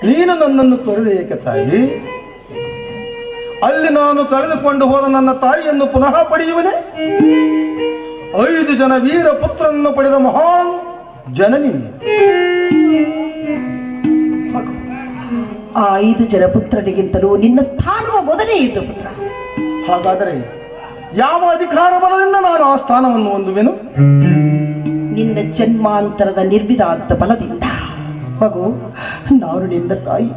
ನೀನು ನನ್ನನ್ನು ತೊರೆದ ಏಕೆ ತಾಯಿ? ಅಲ್ಲಿ ನಾನು ಕಳೆದುಕೊಂಡು ಹೋದ ನನ್ನ ತಾಯಿಯನ್ನು ಪುನಃ ಪಡೆಯುವನೆ? 5 ಜನ ವೀರ ಪುತ್ರನನ್ನು ಪಡೆದ ಮಹಾನ್ ಜನನಿ. ಆ 5 ಜನ ಪುತ್ರನಿಗಿಂತಲೂ ನಿನ್ನ ಸ್ಥಾನವ ಮೊದಲೇ ಇದ್ದು ಪುತ್ರ. ಹಾಗಾದರೆ ಯಾವ ಅಧಿಕಾರ ಬಲದಿಂದ ನಾನು ಆ ಸ್ಥಾನವನ್ನು ಹೊಂದುವೆನು? ನಿನ್ನ ಜನ್ಮಾಂತರದ ನಿರ್ವಿಧಾಂತ ಬಲದಿಂದ. ಮಗು, ನಾನು ನಿನ್ನ ತಾಯಿ,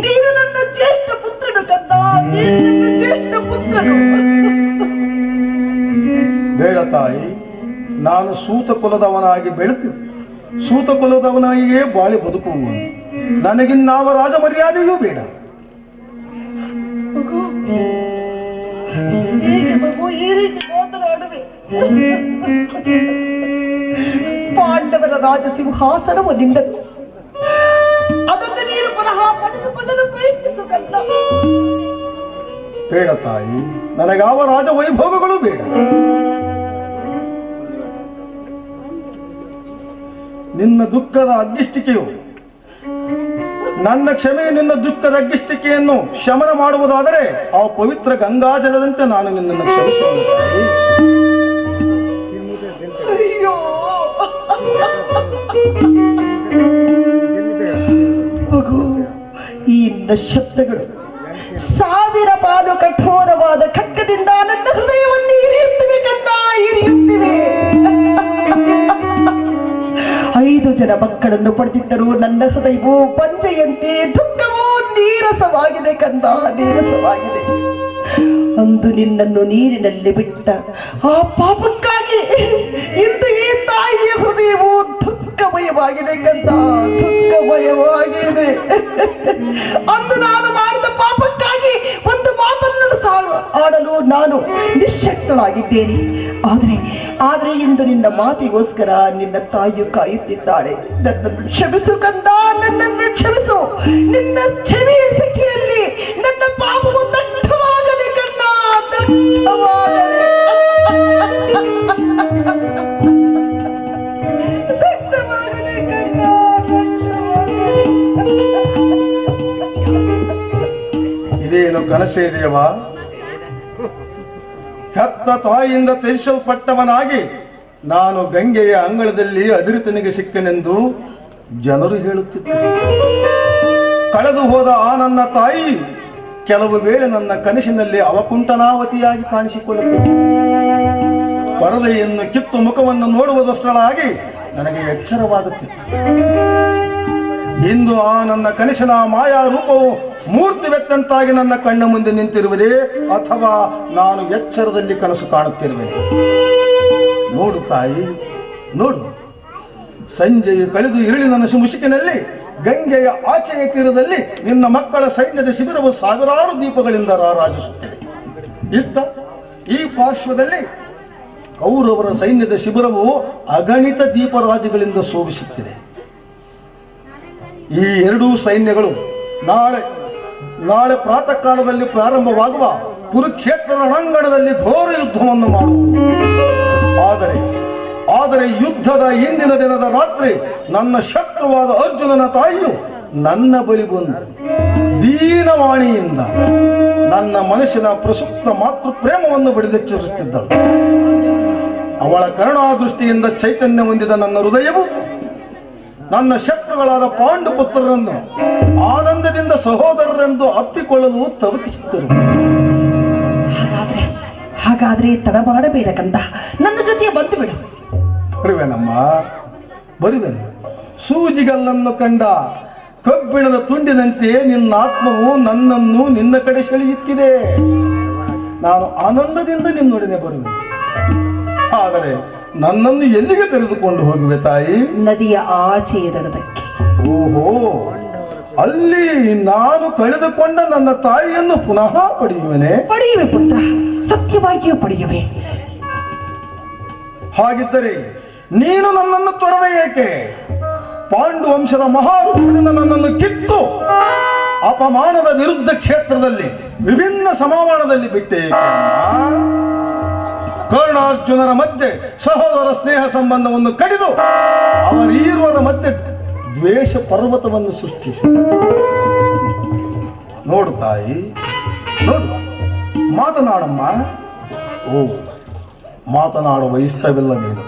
ನೀನು ನನ್ನ ಜ್ಯೇಷ್ಠ ಪುತ್ರನು ಕಂದ, ನನ್ನ ಜ್ಯೇಷ್ಠ ಪುತ್ರನು. ಬೇಡ ತಾಯಿ, ನಾನು ಸೂತ ಕುಲದವನಾಗಿ ಬೆಳೆದು ಸೂತ ಕುಲದವನಾಗಿಯೇ ಬಾಳಿ ಬದುಕುವನು. ನನಗಿನ್ನಾವ ರಾಜ ಮರ್ಯಾದೆಯೂ ಬೇಡ. ಮಗು, ಹೇಗೆ ಮಗು ಈ ರೀತಿ ಮಾತನಾಡುವೆ? ಪಾಂಡವರ ರಾಜ ಸಿಂಹಾಸನವು ನಿಂದದು. ಅದನ್ನು ನೀನು ಪುನಃ ಪಡೆದುಕೊಳ್ಳಲು ಪ್ರಯತ್ನಿಸು ಕಂದ. ಬೇಡ ತಾಯಿ, ನನಗಾವ ರಾಜ ವೈಭೋಗಗಳು ಬೇಡ. ನಿನ್ನ ದುಃಖದ ಅಗ್ಗಿಷ್ಟಿಕೆಯು ನನ್ನ ಕ್ಷಮೆ, ನಿನ್ನ ದುಃಖದ ಅಗ್ಗಿಷ್ಟಿಕೆಯನ್ನು ಶಮನ ಮಾಡುವುದಾದರೆ ಆ ಪವಿತ್ರ ಗಂಗಾಜಲದಂತೆ ನಾನು ನಿನ್ನನ್ನು ಕ್ಷಮಿಸುವುದು ತಾಯಿ. ಅಯ್ಯೋ ಮಗು, ಈ ಶಬ್ದಗಳು 1000 ಪಾಲು ಕಠೋರವಾದ ಖಡ್ಗದಿಂದ ನನ್ನ ಹೃದಯವನ್ನು ಇರಿಯುತ್ತಿವೆ ಕಂದ, ಇರಿಯುತ್ತಿವೆ. 5 ಜನ ಮಕ್ಕಳನ್ನು ಪಡೆದಿದ್ದರೂ ನನ್ನ ಹೃದಯವು ಪಂಜೆಯಂತೆ ದುಃಖವೂ ನೀರಸವಾಗಿದೆ ಕಂದ, ನೀರಸವಾಗಿದೆ. ಅಂದು ನಿನ್ನನ್ನು ನೀರಿನಲ್ಲಿ ಬಿಟ್ಟ ಆ ಪಾಪಕ್ಕಾಗಿ ಇಂದು ಈ ತಾಯಿಯ ಹೃದಯವು ದುಃಖಮಯವಾಗಿದೆ ಕಂದ, ದುಃಖಮಯವಾಗಿದೆ. ಅಂದು ನಾನು ಮಾಡಿದ ಪಾಪಕ್ಕಾಗಿ ಒಂದು ಮಾತನ್ನು ಆಡಲು ನಾನು ನಿಶ್ಶಕ್ತಳಾಗಿದ್ದೇನೆ. ಆದರೆ ಇಂದು ನಿನ್ನ ಮಾತಿಗೋಸ್ಕರ ನಿನ್ನ ತಾಯಿಯು ಕಾಯುತ್ತಿದ್ದಾಳೆ. ನನ್ನನ್ನು ಕ್ಷಮಿಸು ಕಂದ, ನನ್ನನ್ನು ಕ್ಷಮಿಸು. ನಿನ್ನ ಕ್ಷಮೆಯ ಸಖಿಯಲ್ಲಿ ನನ್ನ ಪಾಪವು ದಗ್ಧವಾಗಲಿ ಕಂದ, ದಗ್ಧವಾಗಲಿ. ದಗ್ಧವಾಗಲಿ ಕಂದ, ಇದೇನು ಕನಸೇ ಇದೆಯವಾ? ಹೆತ್ತ ತಾಯಿಯಿಂದ ತ್ಯಜಿಸಲ್ಪಟ್ಟವನಾಗಿ ನಾನು ಗಂಗೆಯ ಅಂಗಳದಲ್ಲಿ ಅದಿರಿತನಿಗೆ ಸಿಕ್ಕೆನೆಂದು ಜನರು ಹೇಳುತ್ತಿದ್ದರು. ಕಳೆದು ಹೋದ ಆ ನನ್ನ ತಾಯಿ ಕೆಲವು ವೇಳೆ ನನ್ನ ಕನಸಿನಲ್ಲಿ ಅವಕುಂಠನಾವತಿಯಾಗಿ ಕಾಣಿಸಿಕೊಳ್ಳುತ್ತಿದ್ದರು. ಪರದೆಯನ್ನು ಕಿತ್ತು ಮುಖವನ್ನು ನೋಡುವುದಷ್ಟರಾಗಿ ನನಗೆ ಎಚ್ಚರವಾಗುತ್ತಿತ್ತು. ಇಂದು ಆ ನನ್ನ ಕನಸಿನ ಮಾಯಾ ರೂಪವು ಮೂರ್ತಿವೆತ್ತಂತಾಗಿ ನನ್ನ ಕಣ್ಣ ಮುಂದೆ ನಿಂತಿರುವುದೇ, ಅಥವಾ ನಾನು ಎಚ್ಚರದಲ್ಲಿ ಕನಸು ಕಾಣುತ್ತಿರುವೆನೆ? ನೋಡು ತಾಯಿ, ನೋಡು. ಸಂಜೆಯು ಕಳೆದು ಇರುಳಿನ ಮುಸುಕಿನಲ್ಲಿ ಗಂಗೆಯ ಆಚೆಯ ತೀರದಲ್ಲಿ ನಿನ್ನ ಮಕ್ಕಳ ಸೈನ್ಯದ ಶಿಬಿರವು 1000 ದೀಪಗಳಿಂದ ರಾರಾಜಿಸುತ್ತಿದೆ. ಇತ್ತ ಈ ಪಾರ್ಶ್ವದಲ್ಲಿ ಕೌರವರ ಸೈನ್ಯದ ಶಿಬಿರವು ಅಗಣಿತ ದೀಪರಾಜಗಳಿಂದ ಶೋಭಿಸುತ್ತಿದೆ. ಈ 2 ಸೈನ್ಯಗಳು ನಾಳೆ ಪ್ರಾತಃ ಕಾಲದಲ್ಲಿ ಪ್ರಾರಂಭವಾಗುವ ಕುರುಕ್ಷೇತ್ರ ರಣಾಂಗಣದಲ್ಲಿ ಘೋರ ಯುದ್ಧವನ್ನು ಮಾಡುವುದು. ಆದರೆ ಯುದ್ಧದ ಇಂದಿನ ದಿನದ ರಾತ್ರಿ ನನ್ನ ಶತ್ರುವಾದ ಅರ್ಜುನನ ತಾಯಿಯು ನನ್ನ ಬಳಿ ಬಂದು ದೀನವಾಣಿಯಿಂದ ನನ್ನ ಮನಸ್ಸಿನ ಪ್ರಸುಪ್ತ ಮಾತೃ ಪ್ರೇಮವನ್ನು ಬಡಿದೆಚ್ಚರಿಸುತ್ತಿದ್ದಳು. ಅವಳ ಕರುಣಾದೃಷ್ಟಿಯಿಂದ ಚೈತನ್ಯ ಹೊಂದಿದ ನನ್ನ ಹೃದಯವು ನನ್ನ ಶತ್ರುಗಳಾದ ಪಾಂಡುಪುತ್ರರನ್ನು ಆನಂದದಿಂದ ಸಹೋದರರೆಂದು ಅಪ್ಪಿಕೊಳ್ಳಲು ತವಕಿಸುತ್ತಿರು. ಹಾಗಾದ್ರೆ ತಡ ಮಾಡಬೇಡ ಕಂದ, ನನ್ನ ಜೊತೆ ಬಂದು ಬಿಡು. ಬರುವೆನು. ಸೂಜಿಗಲ್ಲನ್ನು ಕಂಡ ಕಬ್ಬಿಣದ ತುಂಡಿನಂತೆ ನಿನ್ನ ಆತ್ಮವು ನನ್ನನ್ನು ನಿನ್ನ ಕಡೆ ಸೆಳೆಯುತ್ತಿದೆ. ನಾನು ಆನಂದದಿಂದ ನಿನ್ನೊಡನೆ ಬರುವೆನು. ಆದರೆ ನನ್ನನ್ನು ಎಲ್ಲಿಗೆ ಕರೆದುಕೊಂಡು ಹೋಗುವೆ ತಾಯಿ? ನದಿಯ ಆಚೆಯ ದಡದಕ್ಕೆ. ಓಹೋ, ಅಲ್ಲಿ ನಾನು ಕಳೆದುಕೊಂಡ ನನ್ನ ತಾಯಿಯನ್ನು ಪುನಃ ಪಡೆಯುವೆನೆ? ಪಡೆಯುವೆ ಪುತ್ರ, ಸತ್ಯವಾಗಿಯೂ ಪಡೆಯುವೆ. ಹಾಗಿದ್ದರೆ ನೀನು ನನ್ನನ್ನು ತೊರೆದ ಏಕೆ? ಪಾಂಡು ವಂಶದ ಮಹಾವೃಕ್ಷದಿಂದ ನನ್ನನ್ನು ಕಿತ್ತು ಅಪಮಾನದ ವಿರುದ್ಧ ಕ್ಷೇತ್ರದಲ್ಲಿ ವಿಭಿನ್ನ ಸಮಾವರಣದಲ್ಲಿ ಬಿಟ್ಟೆ ಏಕೆ? ಕರ್ಣಾರ್ಜುನರ ಮಧ್ಯೆ ಸಹೋದರ ಸ್ನೇಹ ಸಂಬಂಧವನ್ನು ಕಡಿದು ಅವರೀರ್ವರ ಮಧ್ಯೆ ದ್ವೇಷ ಪರ್ವತವನ್ನು ಸೃಷ್ಟಿಸಿ. ನೋಡು ತಾಯಿ, ನೋಡು, ಮಾತನಾಡಮ್ಮ. ಓ, ಮಾತನಾಡುವ ಇಷ್ಟವಿಲ್ಲ ನೀನು.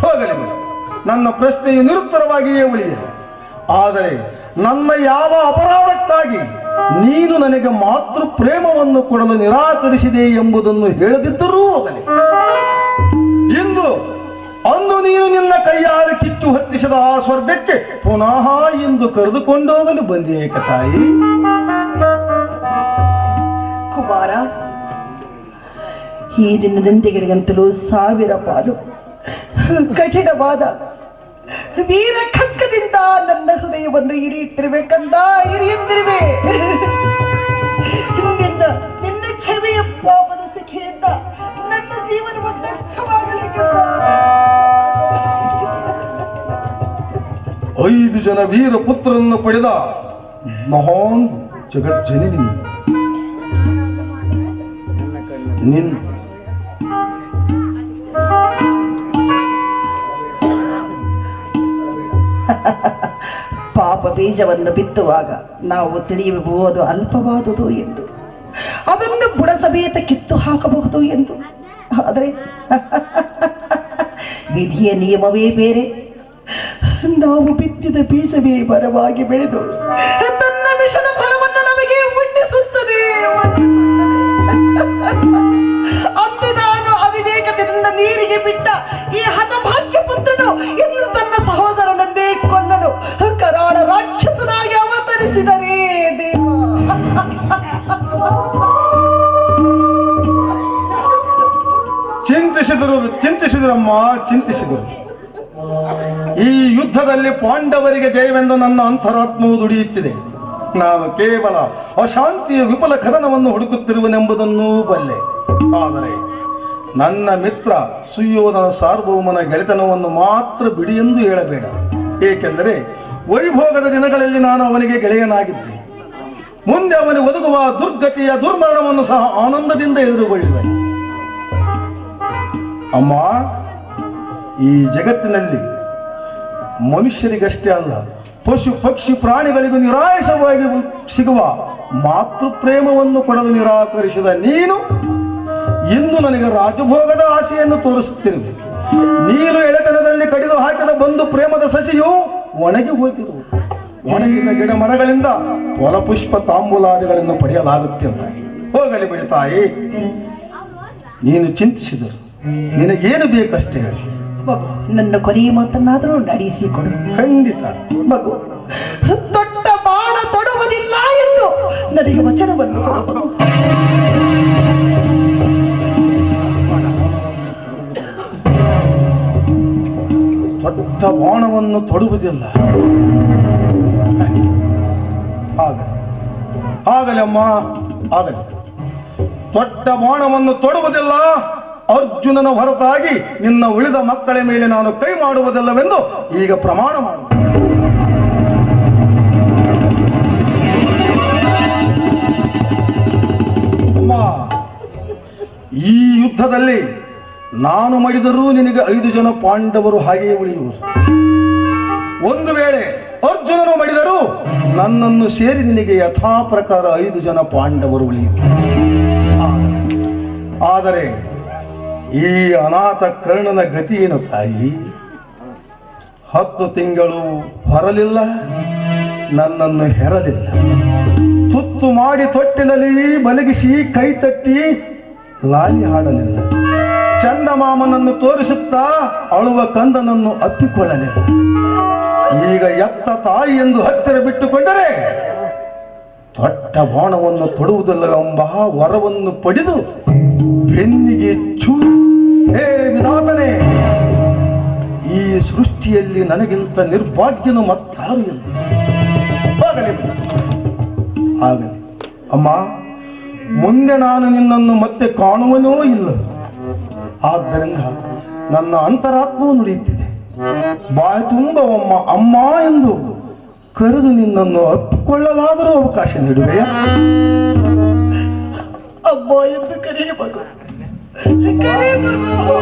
ಹೋಗಲಿ ಬಿಡು, ನನ್ನ ಪ್ರಶ್ನೆಯು ನಿರುತ್ತರವಾಗಿಯೇ ಉಳಿಯಲಿ. ಆದರೆ ನನ್ನ ಯಾವ ಅಪರಾಧಕ್ಕಾಗಿ ನೀನು ನನಗೆ ಮಾತೃ ಪ್ರೇಮವನ್ನು ಕೊಡಲು ನಿರಾಕರಿಸಿದೆ ಎಂಬುದನ್ನು ಹೇಳದಿದ್ದರೂ ಹೋಗಲಿ. ಇಂದು ಅಂದು ನೀನು ನಿನ್ನ ಕೈಯಾರೆ ಕಿಚ್ಚು ಹತ್ತಿಸಿದ ಆ ಸ್ವರ್ಗಕ್ಕೆ ಪುನಃ ಇಂದು ಕರೆದುಕೊಂಡೋಗಲು ಬಂದೇಕ ತಾಯಿ. ಕುಮಾರ, ಈ ನಿನ್ನ ನಂದಿಗಳಿಗಂತಲೂ ಸಾವಿರ ಪಾಲು ಕಠಿಣವಾದ ವೀರ ಖಡ್ಗದಿಂದ ನನ್ನ ಹೃದಯವನ್ನು ಇರಿಯುತ್ತಿರುವೆ ಕಂದ, ಇರಿಯುತ್ತಿರುವೆ. ನಿನ್ನ ಕ್ಷಮೆಯ ಪಾಪದ ಸಿಖೆಯಿಂದ ನನ್ನ ಜೀವನವನ್ನು ಅರ್ಥವಾಗಲಿ ಕಂದ. 5 ಜನ ವೀರ ಪುತ್ರರನ್ನು ಪಡೆದ ಮಹಾನ್ ಜಗಜ್ಜನನಿ ನಿನ್ನ ಪಾಪ ಬೀಜವನ್ನು ಬಿತ್ತುವಾಗ ನಾವು ತಿಳಿಯಬಹುದು ಅಲ್ಪವಾದುದು ಎಂದು, ಅದನ್ನು ಬುಡ ಸಮೇತ ಕಿತ್ತು ಹಾಕಬಹುದು ಎಂದು. ಆದರೆ ವಿಧಿಯ ನಿಯಮವೇ ಬೇರೆ. ನಾವು ಬಿತ್ತಿದ ಬೀಜವೇ ಮರವಾಗಿ ಬೆಳೆದು ತನ್ನ ಮಿಷನ ಫಲವನ್ನು ನಮಗೆ ಉಣ್ಣಿಸುತ್ತದೆ. ಅಂದು ನಾನು ಅವಿವೇಕದಿಂದ ನೀರಿಗೆ ಬಿಟ್ಟ ಈ ಹತಭಾಗ್ಯ ಪುತ್ರನು ಎಂದು ತನ್ನ ಸಹೋದರನನ್ನೇ ಕೊಲ್ಲಲು ಕರಾಳ ರಾಕ್ಷಸನಾಗಿ ಅವತರಿಸಿದರೇ ದೇವ. ಚಿಂತಿಸಿದರಮ್ಮ, ಚಿಂತಿಸಿದರು. ಈ ಯುದ್ಧದಲ್ಲಿ ಪಾಂಡವರಿಗೆ ಜಯವೆಂದು ನನ್ನ ಅಂತರಾತ್ಮವು ದುಡಿಯುತ್ತಿದೆ. ನಾನು ಕೇವಲ ಅಶಾಂತಿಯ ವಿಫಲ ಕದನವನ್ನು ಹುಡುಕುತ್ತಿರುವನೆಂಬುದನ್ನೂ ಬಲ್ಲೆ. ಆದರೆ ನನ್ನ ಮಿತ್ರ ಸುಯೋಧನ ಸಾರ್ವಭೌಮನ ಗೆಳೆತನವನ್ನು ಮಾತ್ರ ಬಿಡಿ ಎಂದು ಹೇಳಬೇಡ. ಏಕೆಂದರೆ ವೈಭೋಗದ ದಿನಗಳಲ್ಲಿ ನಾನು ಅವನಿಗೆ ಗೆಳೆಯನಾಗಿದ್ದೆ. ಮುಂದೆ ಅವನಿಗೆ ಒದಗುವ ದುರ್ಗತಿಯ ದುರ್ಮರಣವನ್ನು ಸಹ ಆನಂದದಿಂದ ಎದುರುಗೊಳ್ಳುವೆ. ಅಮ್ಮ, ಈ ಜಗತ್ತಿನಲ್ಲಿ ಮನುಷ್ಯರಿಗಷ್ಟೇ ಅಲ್ಲ, ಪಶು ಪಕ್ಷಿ ಪ್ರಾಣಿಗಳಿಗೂ ನಿರಾಯಸವಾಗಿ ಸಿಗುವ ಮಾತೃ ಪ್ರೇಮವನ್ನು ಕೊಡಲು ನಿರಾಕರಿಸಿದ ನೀನು ಇನ್ನು ನನಗೆ ರಾಜಭೋಗದ ಆಸೆಯನ್ನು ತೋರಿಸುತ್ತಿರುವೆ. ನೀನು ಎಳೆತನದಲ್ಲಿ ಕಡಿದು ಹಾಕಿದ ಬಂಧು ಪ್ರೇಮದ ಸಸಿಯು ಒಣಗಿ ಹೋಗಿರುವುದು. ಒಣಗಿದ ಗಿಡ ಮರಗಳಿಂದ ಫಲಪುಷ್ಪ ತಾಂಬೂಲಾದಿಗಳನ್ನು ಪಡೆಯಲಾಗುತ್ತಿಲ್ಲ. ಹೋಗಲಿ ಬಿಡಿ ತಾಯಿ, ನೀನು ಚಿಂತಿಸಿದರು. ನಿನಗೇನು ಬೇಕಷ್ಟೇ ಹೇಳಿ. ಮಗು, ನನ್ನ ಕೊನೆಯ ಮಾತನ್ನಾದರೂ ನಡೆಸಿಕೊಡು. ಖಂಡಿತ ಮಗು, ದೊಡ್ಡ ಬಾಣ ತೊಡುವುದಿಲ್ಲ ಎಂದು ನನಗೆ ವಚನವನ್ನು ಕೊಡು ಮಗು. ದೊಡ್ಡ ಬಾಣವನ್ನು ತೊಡುವುದಿಲ್ಲ. ಆಗಲಿ ಅಮ್ಮ, ಆಗಲಿ. ದೊಡ್ಡ ಬಾಣವನ್ನು ತೊಡುವುದಿಲ್ಲ. ಅರ್ಜುನನ ಹೊರತಾಗಿ ನಿನ್ನ ಉಳಿದ ಮಕ್ಕಳ ಮೇಲೆ ನಾನು ಕೈ ಮಾಡುವುದಿಲ್ಲವೆಂದು ಈಗ ಪ್ರಮಾಣ ಮಾಡು. ಅಮ್ಮ, ಈ ಯುದ್ಧದಲ್ಲಿ ನಾನು ಮಡಿದರೂ ನಿನಗೆ 5 ಜನ ಪಾಂಡವರು ಹಾಗೆಯೇ ಉಳಿಯುವರು. ಒಂದು ವೇಳೆ ಅರ್ಜುನನು ಮಡಿದರೂ ನನ್ನನ್ನು ಸೇರಿ ನಿನಗೆ ಯಥಾ ಪ್ರಕಾರ 5 ಜನ ಪಾಂಡವರು ಉಳಿಯುವರು. ಆದರೆ ಈ ಅನಾಥ ಕರ್ಣನ ಗತಿ ಏನು ತಾಯಿ? 10 ತಿಂಗಳು ಹೊರಲಿಲ್ಲ, ನನ್ನನ್ನು ಹೆರಲಿಲ್ಲ. ತುತ್ತು ಮಾಡಿ ತೊಟ್ಟಿನಲ್ಲಿ ಮಲಗಿಸಿ ಕೈ ತಟ್ಟಿ ಲಾಲಿ ಹಾಡಲಿಲ್ಲ. ಚಂದಮಾಮನನ್ನು ತೋರಿಸುತ್ತಾ ಅಳುವ ಕಂದನನ್ನು ಅಪ್ಪಿಕೊಳ್ಳಲಿಲ್ಲ. ಈಗ ಎತ್ತ ತಾಯಿ ಎಂದು ಹತ್ತಿರ ಬಿಟ್ಟುಕೊಂಡರೆ ದೊಡ್ಡ ಬಾಣವನ್ನು ತೊಡುವುದಿಲ್ಲ ಎಂಬ ವರವನ್ನು ಪಡೆದು ಬೆನ್ನಿಗೆ ಚೂರು. ಹೇ ವಿಧಾತನೇ, ಈ ಸೃಷ್ಟಿಯಲ್ಲಿ ನನಗಿಂತ ನಿರ್ಭಾಗ್ಯನು ಮತ್ತಾರು ಇಲ್ಲ. ಆಗಲಿ ಆಗಲಿ ಅಮ್ಮ, ಮುಂದೆ ನಾನು ನಿನ್ನನ್ನು ಮತ್ತೆ ಕಾಣುವನೋ ಇಲ್ಲ. ಆದ್ದರಿಂದ ನನ್ನ ಅಂತರಾತ್ಮವು ನುಡಿಯುತ್ತಿದೆ. ಬಾಯಿ ತುಂಬ ಅಮ್ಮ ಅಮ್ಮ ಎಂದು ಕರೆದು ನಿನ್ನನ್ನು ಅಪ್ಪಿಕೊಳ್ಳಲಾದರೂ ಅವಕಾಶ ನೀಡುವೆಯಾ? ಅಮ್ಮ ಎಂದು ಕರೆಯ ಮಗು, ಕರೆಯ ಮಗು.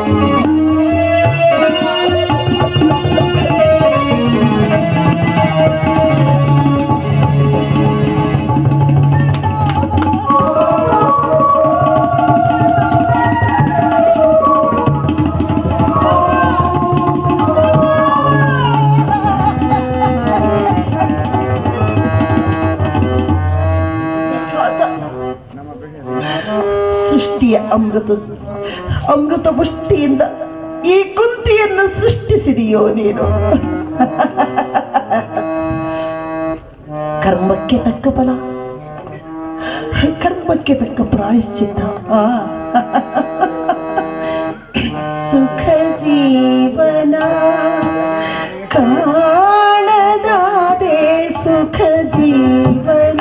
ಸೃಷ್ಟಿಯ ಅಮೃತ ಮುಷ್ಟಿಯಿಂದ ಈ ಕುಂತಿಯನ್ನು ಸೃಷ್ಟಿಸಿದೆಯೋ ನೀನು. ಕರ್ಮಕ್ಕೆ ತಕ್ಕ ಫಲ, ಕರ್ಮಕ್ಕೆ ತಕ್ಕ ಪ್ರಾಯಶ್ಚಿತ್ತ. ಸುಖ ಜೀವನ ಕಾಣದಾದೆ, ಸುಖ ಜೀವನ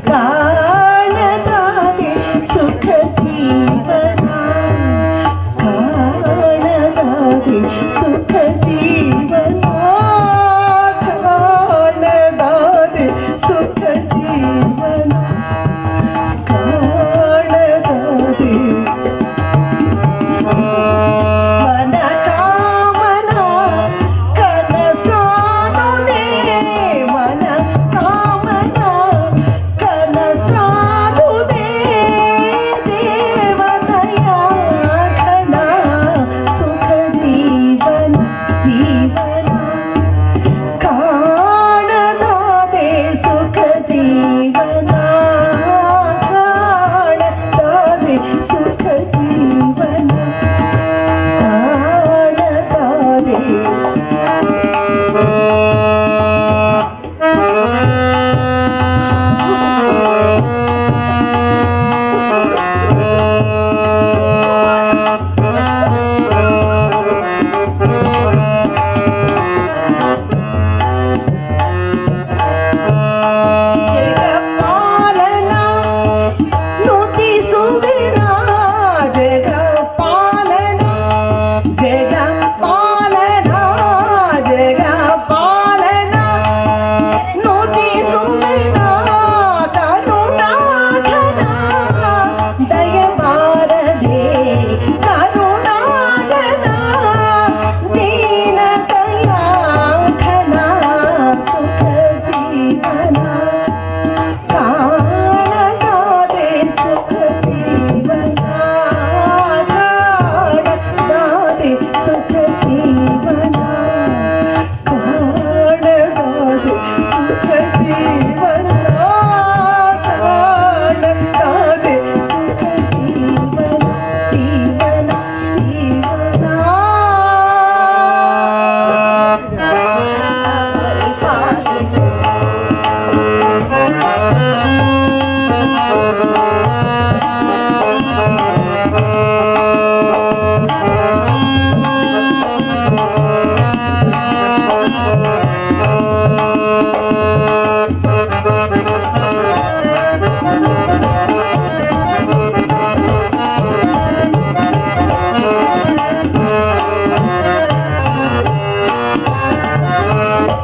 ಕಾಣದಾದೆ, ಸುಖ ಜೀವನ ಕಾಣದಾದೆ, ಸುಖ ಜೀವನ ಕಾಣದಾದೆ, ಸುಖ ಜೀವನ ಕಾಣದಾದೆ. ಮನ ಕಾಮನ ಕನಸಾದುದೇ, ಮನ ಕಾಮನ ಕನಸಾದುದೇ, ದೇವದಯ ಘನ ಸುಖ ಜೀವನ ಜೀವನ ಕಾಣದಾದೆ, ಸುಖ ಜೀವನ ಕಾಣದಾದೆ, ಸುಖ ಜೀವನ ಕಾಣದಾದೆ. ಜಗಪಾಲನ ನುತಿಸುವೆನ, ಜಗಪಾಲನ ಜಗಪಾಲನ ಜಗಪಾಲನ ನುತಿಸುವೆನ, ಕರುಣಾಘನ ದಯಮಾರದೆ, ಕರುಣಾಘನ ದೀನ ದಯಾಘನ ಸುಖ ಜೀವನ ಕಾಣದಾದೆ, ಸುಖ ಜೀವನ ಕಾಣದಾದೆ, ಸುಖ ಜೀವನ ಕಾಣದಾದೆ, ಸುಖ ಜೀವನ ಕಾಣದಾದೆ, ಸುಖ ಜೀವನ ಜೀವನ ಜೀವನ ಪರಿಪಾಲಿಸು.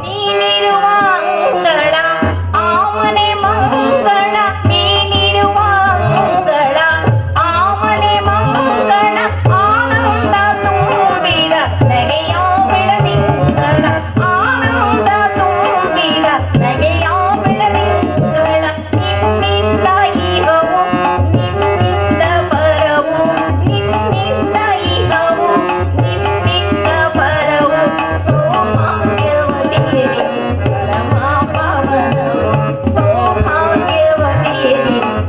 ನೀನಿರುವ ಅಂಗಳ ಆಮನೆ ಮಂಗಳ, ನೀನಿರುವ ಅಂಗಳ ಆಮನೆ ಮಂಗಳ, ಆನಂದ ತುಂಬಿದ ನಗೆಯ ಬೆಳದಿಂಗಳ, ಆನಂದ ತುಂಬಿದ ನಗೆಯ ಬೆಳದಿಂಗಳ. ನಿನ್ನಿಂದ ಇಹವು ನಿನ್ನಿಂದ ಪರವು, ನಿನ್ನಿಂದ ಇಹವು ನಿನ್ನಿಂದ ಪರವು, ಸೌಭಾಗ್ಯವತಿಯೇ ಪರಮ ಪಾವನವು, ಸೌಭಾಗ್ಯವತಿಯೇ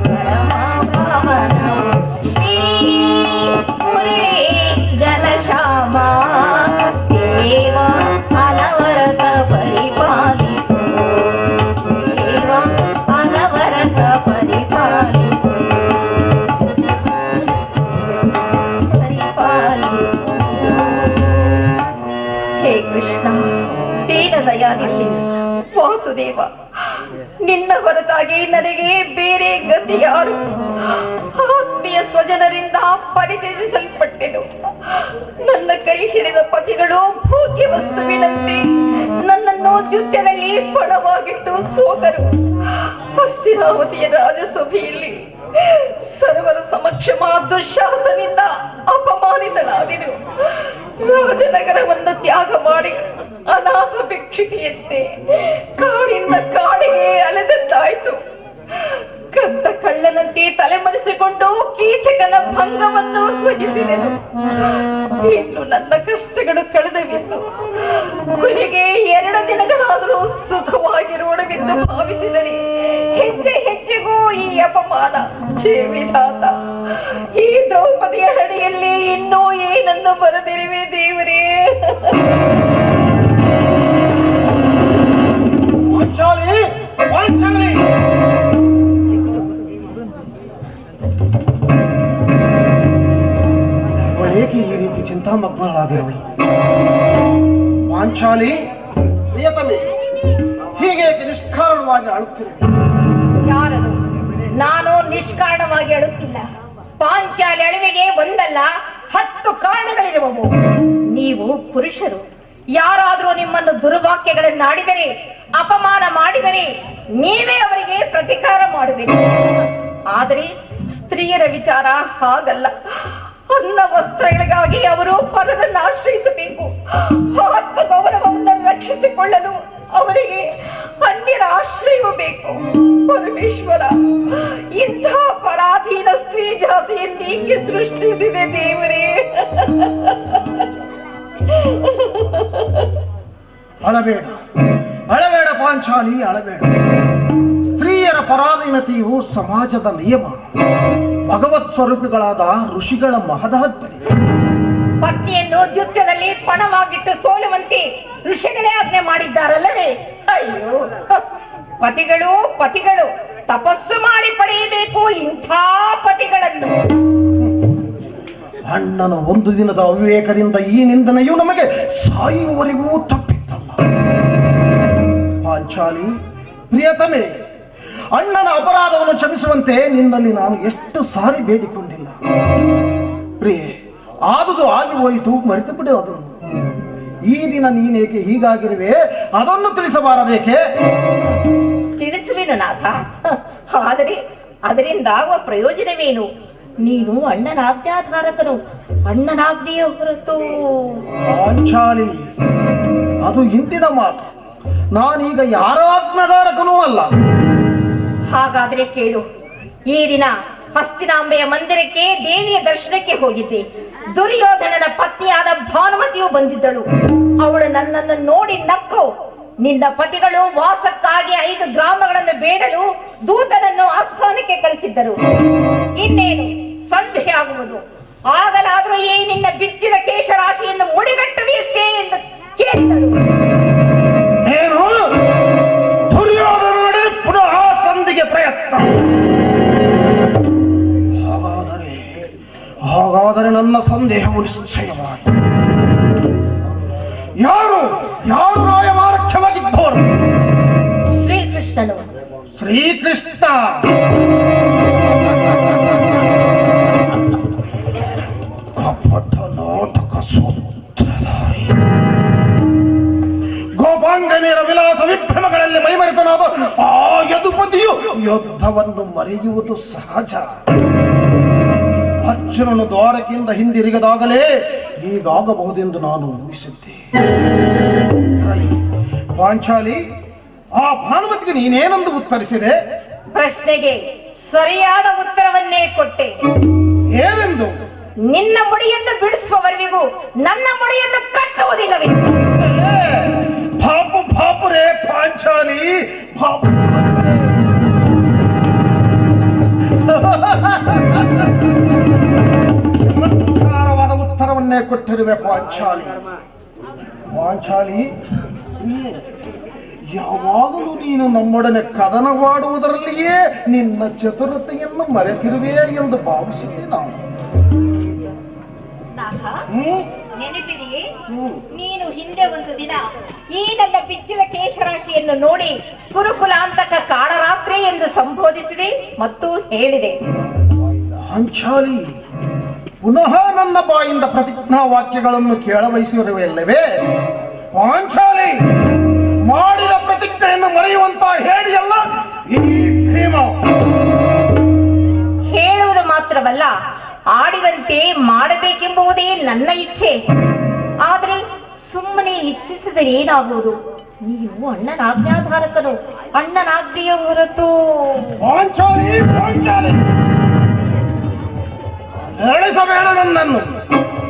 ಪರಮ ಪಾವನವು. ಶ್ರೀ ಮುರಳಿ ಘನಶ್ಯಾಮ ದೇವ ಅನವರತ ಪರಿಪಾಲಿಸು, ದೇವ ಅನವರತ ಪರಿಪಾಲಿಸು, ಪರಿಪಾಲಿಸು. ಹೇ ಕೃಷ್ಣ ದೀನ ದಯಾನಿಧಿ ವಾಸುದೇವ, ನಿನ್ನ ಹೊರತಾಗಿ ನನಗೆ ಬೇರೆ ಗತಿ ಯಾರು? ಆತ್ಮೀಯ ಸ್ವಜನರಿಂದ ಪರಿಚಯಿಸಲ್ಪಟ್ಟೆನು. ನನ್ನ ಕೈ ಹಿಡಿದ ಪತಿಗಳು ಭೋಗ್ಯ ವಸ್ತುವಿನಂತೆ ನನ್ನನ್ನು ಯುದ್ಧದಲ್ಲಿ ಪಣವಾಗಿಟ್ಟು ಸೋತರು. ಹಸ್ತಿನಾವತಿಯ ರಾಜಸಭೆಯಲ್ಲಿ ಸರ್ವರ ಸಮಕ್ಷಮ ದುಶ್ಯಾಸನಿಂದ ಅಪಮಾನಿತನಾದೆನು. ರಾಜನಗರವನ್ನು ತ್ಯಾಗ ಮಾಡಿ ಅನಾಥ ಭಿಕ್ಷುಕಿಯಂತೆ ಕಾಡಿಂದ ಕಾಡಿಗೆ ಅಲೆದಂತಾಯ್ತು. ಕದ್ದ ಕಳ್ಳನಂತೆ ತಲೆಮರೆಸಿಕೊಂಡು ಕೀಚಕನ ಭಂಗವನ್ನು ಸಹಿಸಿದೆನು. ಇನ್ನು ನನ್ನ ಕಷ್ಟಗಳು ಕಳೆದವೆಂದು ಕೊನೆಗೆ 2 ದಿನಗಳಾದರೂ ಸುಖವಾಗಿರೋಣವೆಂದು ಭಾವಿಸಿದರೆ ಹೆಜ್ಜೆ ಹೆಜ್ಜೆಗೂ ಈ ಅಪಮಾನ. ಛೇ ವಿಧಾತ, ಈ ದ್ರೌಪದಿಯ ಹಣೆಯಲ್ಲಿ ಇನ್ನೂ ಏನನ್ನು ಬರೆದಿರುವೆ ದೇವರೇ. ಏಕೆ ಈ ರೀತಿ ಚಿಂತಾಮಗ್ನಳಾಗಿರುವಳು? ಪಾಂಚಾಲಿ, ಪ್ರಿಯತಮೆ, ಹೀಗೆ ನಿಷ್ಕಾರಣವಾಗಿ ಅಳುತ್ತಿರುವೆ. ಯಾರದು? ನಾನು ನಿಷ್ಕಾರಣವಾಗಿ ಅಳುತ್ತಿಲ್ಲ. ಪಾಂಚಾಲಿ ಅಳಿವೆಗೆ ಒಂದಲ್ಲ 10 ಕಾರಣಗಳಿರುವವು. ನೀವು ಪುರುಷರು ಯಾರಾದರೂ ನಿಮ್ಮನ್ನು ದುರ್ವಾಕ್ಯಗಳನ್ನಾಡಿದರೆ, ಅಪಮಾನ ಮಾಡಿದರೆ ನೀವೇ ಅವರಿಗೆ ಪ್ರತಿಕಾರ ಮಾಡುವಿರಿ. ಆದರೆ ಸ್ತ್ರೀಯರ ವಿಚಾರ ಹಾಗಲ್ಲ. ಅನ್ನ ವಸ್ತ್ರಗಳಿಗಾಗಿ ಅವರು ಪರರನ್ನು ಆಶ್ರಯಿಸಬೇಕು. ಆತ್ಮ ಗೌರವವನ್ನು ರಕ್ಷಿಸಿಕೊಳ್ಳಲು ಅವರಿಗೆ ಅನ್ಯರ ಆಶ್ರಯವೂ ಬೇಕು. ಪರಮೇಶ್ವರ, ಇಂಥ ಪರಾಧೀನ ಸ್ತ್ರೀ ಜಾತಿಯನ್ನು ಹೀಗೆ ಸೃಷ್ಟಿಸಿದೆ ದೇವರೇ. ಅಳಬೇಡ, ಅಳಬೇಡ ಪಾಂಚಾಲಿ, ಅಳಬೇಡ. ಸ್ತ್ರೀಯರ ಪರಾಧೀನತೆಯು ಸಮಾಜದ ನಿಯಮ. ಭಗವತ್ ಸ್ವರೂಪಿಗಳಾದ ಋಷಿಗಳ ಮಹದಾಜ್ಞೆ. ಪತ್ನಿಯನ್ನು ಯುದ್ಧದಲ್ಲಿ ಪಣವಾಗಿಟ್ಟು ಸೋಲುವಂತೆ ಋಷಿಗಳೇ ಆಜ್ಞೆ ಮಾಡಿದ್ದಾರಲ್ಲವೇ? ಅಯ್ಯೋ, ಪತಿಗಳು ತಪಸ್ಸು ಮಾಡಿ ಪಡೆಯಬೇಕು ಇಂಥ ಪತಿಗಳನ್ನು. ಅಣ್ಣನ ಒಂದು ದಿನದ ಅವಿವೇಕದಿಂದ ಈ ನಿಂದನೆಯು ನಮಗೆ ಸಾಯುವವರೆಗೂ ತಪ್ಪಿದ್ದಲ್ಲ. ಪಾಂಚಾಲಿ, ಪ್ರಿಯತಮೆ, ಅಣ್ಣನ ಅಪರಾಧವನ್ನು ಕ್ಷಮಿಸುವಂತೆ ನಿನ್ನಲ್ಲಿ ನಾನು ಎಷ್ಟು ಸಾರಿ ಬೇಡಿಕೊಂಡಿಲ್ಲ. ಪ್ರಿಯೆ, ಆದುದು ಆಗಿ ಹೋಯಿತು, ಮರೆತು ಬಿಡು ಅದನ್ನು. ಈ ದಿನ ನೀನೇಕೆ ಹೀಗಾಗಿರುವೆ ಅದನ್ನು ತಿಳಿಸಬಾರದೇಕೆ? ತಿಳಿಸುವೆನು ನಾಥ, ಆದರೆ ಅದರಿಂದಾಗುವ ಪ್ರಯೋಜನವೇನು? ನೀನು ಅಣ್ಣನ ಆಜ್ಞಾಧಾರಕನು. ಅಣ್ಣನಾಜ್ಞೆಯ ಹೊರತು. ಪಾಂಚಾಲಿ, ಅದು ಇಂದಿನ ಮಾತು. ನಾನೀಗ ಯಾರ ಆಜ್ಞಾಧಾರಕನೂ ಅಲ್ಲ. ಹಾಗಾದ್ರೆ ಕೇಳು. ಈ ದಿನ ಹಸ್ತಿನಾಂಬೆಯ ಮಂದಿರಕ್ಕೆ ದೇವಿಯ ದರ್ಶನಕ್ಕೆ ಹೋಗಿದ್ದೆ. ದುರ್ಯೋಧನನ ಪತ್ನಿಯಾದ ಭಾನುಮತಿಯು ಬಂದಿದ್ದಳು. ಅವಳು ನನ್ನನ್ನು ನೋಡಿ ನಕ್ಕು, ನಿನ್ನ ಪತಿಗಳು ವಾಸಕ್ಕಾಗಿ 5 ಗ್ರಾಮಗಳನ್ನು ಬೇಡಲು ದೂತನನ್ನು ಆಸ್ಥಾನಕ್ಕೆ ಕಳಿಸಿದ್ದರು. ಇನ್ನೇನು ಸಂಧೆ ಆಗುವುದು. ಆಗಲಾದರೂ ಈ ನಿನ್ನ ಬಿಚ್ಚಿದ ಕೇಶರಾಶಿಯನ್ನು ಮುಡಿಗಟ್ಟುವಿಯಷ್ಟೇ ಎಂದು ಕೇಳಿದಳು. ಏನು? ದುರ್ಯೋಧನ ಪುನಃ ಸಂಧಿಗೆ ಪ್ರಯತ್ನ? ಹಾಗಾದರೆ ನನ್ನ ಸಂದೇಹವು ನಿಶ್ಚಯವಾಗಿ. ಯಾರು ರಾಯವಾರಖ್ಯವಾಗಿದ್ದವರು? ಶ್ರೀಕೃಷ್ಣನು. ಶ್ರೀಕೃಷ್ಣ? ಕಪಟ ನಾಟಕ ಸೂತ್ರಧಾರಿ, ಗೋಪಾಂಗನೆಯರ ವಿಲಾಸ ವಿಭ್ರಮಗಳಲ್ಲಿ ಮೈಮರೆತನಾದ ಆ ಯದುಪತಿಯು ಯುದ್ಧವನ್ನು ಮರೆಯುವುದು ಸಹಜ. ಅರ್ಜುನನು ದ್ವಾರಕೆಯಿಂದ ಹಿಂದಿರುಗದಾಗಲೇ ಹೀಗಾಗಬಹುದೆಂದು ನಾನು ಊಹಿಸಿದ್ದೆ. ಪಾಂಚಾಲಿ, ಆ ಭಾನುಮತಿಗೆ ನೀನೇನೆಂದು ಉತ್ತರಿಸಿದೆ? ಪ್ರಶ್ನೆಗೆ ಸರಿಯಾದ ಉತ್ತರವನ್ನೇ ಕೊಟ್ಟೆ. ಏನೆಂದು? ನಿನ್ನ ಮುಡಿಯನ್ನು ಬಿಡಿಸುವವರೆಗೂ ನನ್ನ ಮುಡಿಯನ್ನು ಕಟ್ಟುವುದಿಲ್ಲವೇ? ಭಾಪುರೇ ಪಾಂಚಾಲಿ, ಚಮತ್ಕಾರವಾದ ಉತ್ತರವನ್ನೇ ಕೊಟ್ಟಿರುವೆ ಪಾಂಚಾಲಿ. ಯಾವಾಗಲೂ ನೀನು ನಮ್ಮೊಡನೆ ಕದನವಾಡುವುದರಲ್ಲಿಯೇ ನಿನ್ನ ಚತುರತೆಯನ್ನು ಮರೆತಿರುವೆ ಎಂದು ಭಾವಿಸಿದ್ದೆ ನಾನು. ನೆನಪಿದೆಯೇ? ನೀನು ಹಿಂದೆ ಒಂದು ದಿನ ಈ ನನ್ನ ಬಿಚ್ಚಿದ ಕೇಶರಾಶಿಯನ್ನು ನೋಡಿ ಕುರುಕುಲಾಂತಕ ಕಾಳರಾತ್ರಿ ಎಂದು ಸಂಬೋಧಿಸಿದೆ ಮತ್ತು ಹೇಳಿದೆ. ಪಾಂಚಾಲಿ, ಪುನಃ ನನ್ನ ಬಾಯಿಂದ ಪ್ರತಿಜ್ಞಾ ವಾಕ್ಯಗಳನ್ನು ಕೇಳಬಯಸಿರುವೆಲ್ಲವೇ? ಪಾಂಚಾಲಿ, ಮಾಡಿದ ಪ್ರತಿಜ್ಞೆಯನ್ನು ಮರೆಯುವಂತ ಹೇಳಿಯಲ್ಲ ಈ ಭೀಮ. ಹೇಳುವುದು ಮಾತ್ರವಲ್ಲ, ಆಡಿದಂತೆ ಮಾಡಬೇಕೆಂಬುದೇ ನನ್ನ ಇಚ್ಛೆ. ಆದ್ರೆ ಸುಮ್ಮನೆ ಇಚ್ಛಿಸಿದರೆ ಏನಾಗುವುದು? ನೀನು ಅಣ್ಣನ ಆಜ್ಞಾಧಾರಕನು, ಅಣ್ಣನ ಆಜ್ಞೆಯ ಹೊರತು. ಪಾಂಚಾಲಿ ಪಾಂಚಾಲಿ, ನಡೆಸಬೇಡ ನನ್ನನ್ನು.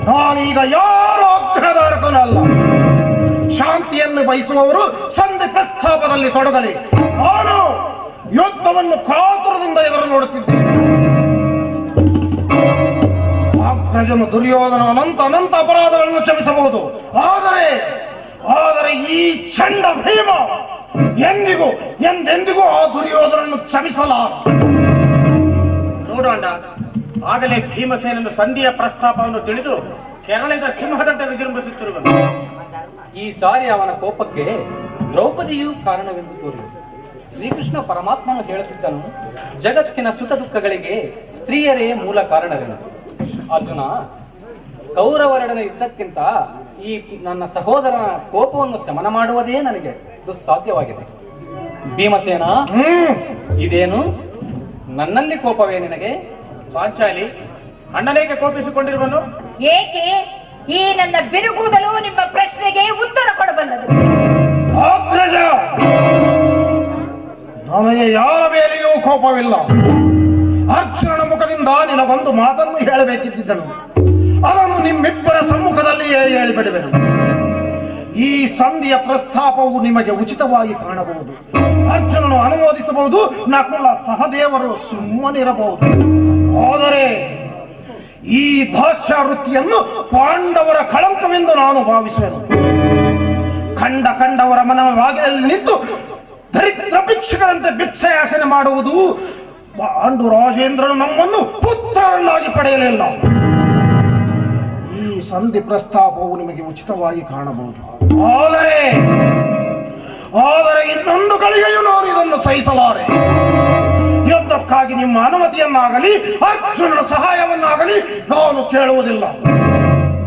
ನಾನೀಗ ಯಾರ ಆಜ್ಞಾಧಾರಕನಲ್ಲ. ಶಾಂತಿಯನ್ನು ಬಯಸುವವರು ಸಂಧಿ ಪ್ರಸ್ತಾಪದಲ್ಲಿ ತೊಡಗಲಿ. ನಾನು ಯುದ್ಧವನ್ನು ಕಾತುರದಿಂದ ಎದುರು ನೋಡುತ್ತಿದ್ದೇನೆ. ಅಗ್ರಜನು ದುರ್ಯೋಧನ ಅನಂತ ಅಪರಾಧಗಳನ್ನು ಕ್ಷಮಿಸಬಹುದು. ಆದರೆ ಈ ಚಂಡ ಭೀಮ ಎಂದೆಂದಿಗೂ ಆ ದುರ್ಯೋಧನನ್ನು ಕ್ಷಮಿಸಲಾರ. ನೋಡೋಣ, ಆಗಲೇ ಭೀಮಸೇನನ ಸಂಧಿಯ ಪ್ರಸ್ತಾಪವನ್ನು ತಿಳಿದು ಕೆರಳಿದ ಸಿಂಹದಂತೆ ವಿಜೃಂಭಿಸುತ್ತಿರುವನು. ಈ ಸಾರಿ ಅವನ ಕೋಪಕ್ಕೆ ದ್ರೌಪದಿಯೂ ಕಾರಣವೆಂದು ತೋರಿ. ಶ್ರೀಕೃಷ್ಣ ಪರಮಾತ್ಮನು ಹೇಳುತ್ತಿದ್ದನು, ಜಗತ್ತಿನ ಸುಖ ದುಃಖಗಳಿಗೆ ಸ್ತ್ರೀಯರೇ ಮೂಲ ಕಾರಣವೆಂದು. ಅರ್ಜುನ, ಕೌರವರೆಡನ ಯುದ್ಧಕ್ಕಿಂತ ಈ ನನ್ನ ಸಹೋದರನ ಕೋಪವನ್ನು ಶಮನ ಮಾಡುವುದೇ ನನಗೆ ದುಸ್ಸಾಧ್ಯವಾಗಿದೆ. ಭೀಮಸೇನ, ಇದೇನು ನನ್ನಲ್ಲಿ ಕೋಪವೇ ನಿನಗೆ? ಪಾಂಚಾಲಿ, ಅಣ್ಣನೇಗೆ ಕೋಪಿಸಿಕೊಂಡಿರುವನು? ಏಕೆ? ಈ ನನ್ನ ಬಿರುಗೂದಲು ನಿಮ್ಮ ಪ್ರಶ್ನೆಗೆ ಉತ್ತರ ಕೊಡಬಲ್ಲದು. ಅಗ್ರಜ, ನನಗೆ ಯಾರ ಮೇಲೆಯೂ ಕೋಪವಿಲ್ಲ. ಅರ್ಜುನನ ಮುಖದಿಂದ ನಿನಗೊಂದು ಮಾತನ್ನು ಹೇಳಬೇಕಿದ್ದನು. ಅದನ್ನು ನಿಮ್ಮಿಬ್ಬರ ಸಮ್ಮುಖದಲ್ಲಿಯೇ ಹೇಳಿಬಿಡುವೆನು. ಈ ಸಂಧಿಯ ಪ್ರಸ್ತಾಪವು ನಿಮಗೆ ಉಚಿತವಾಗಿ ಕಾಣಬಹುದು. ಅರ್ಜುನನು ಅನುಮೋದಿಸಬಹುದು, ನಕುಲ ಸಹದೇವರು ಸುಮ್ಮನಿರಬಹುದು. ಆದರೆ ಈ ದಾಸ್ಯವೃತ್ತಿಯನ್ನು ಪಾಂಡವರ ಕಳಂಕವೆಂದು ನಾನು ಭಾವಿಸುವೆನು. ಕಂಡವರ ಮನವ ಬಾಗಿಲಲ್ಲಿ ನಿಂತು ದರಿದ್ರ ಭಿಕ್ಷುಕರಂತೆ ಭಿಕ್ಷಾಯಾಚನೆ ಮಾಡುವುದು. ಪಾಂಡು ರಾಜೇಂದ್ರನು ನಮ್ಮನ್ನು ಪುತ್ರರನ್ನಾಗಿ ಪಡೆಯಲಿಲ್ಲ. ಈ ಸಂಧಿ ಪ್ರಸ್ತಾಪವು ನಿಮಗೆ ಉಚಿತವಾಗಿ ಕಾಣಬಹುದು. ಆದರೆ ಇನ್ನೊಂದು ಗಳಿಗೆಯೂ ನಾನು ಇದನ್ನು ಸಹಿಸಲಾರೆ. ಯುದ್ಧಕ್ಕಾಗಿ ನಿಮ್ಮ ಅನುಮತಿಯನ್ನಾಗಲಿ ಅರ್ಜುನನ ಸಹಾಯವನ್ನಾಗಲಿ ನಾನು ಕೇಳುವುದಿಲ್ಲ.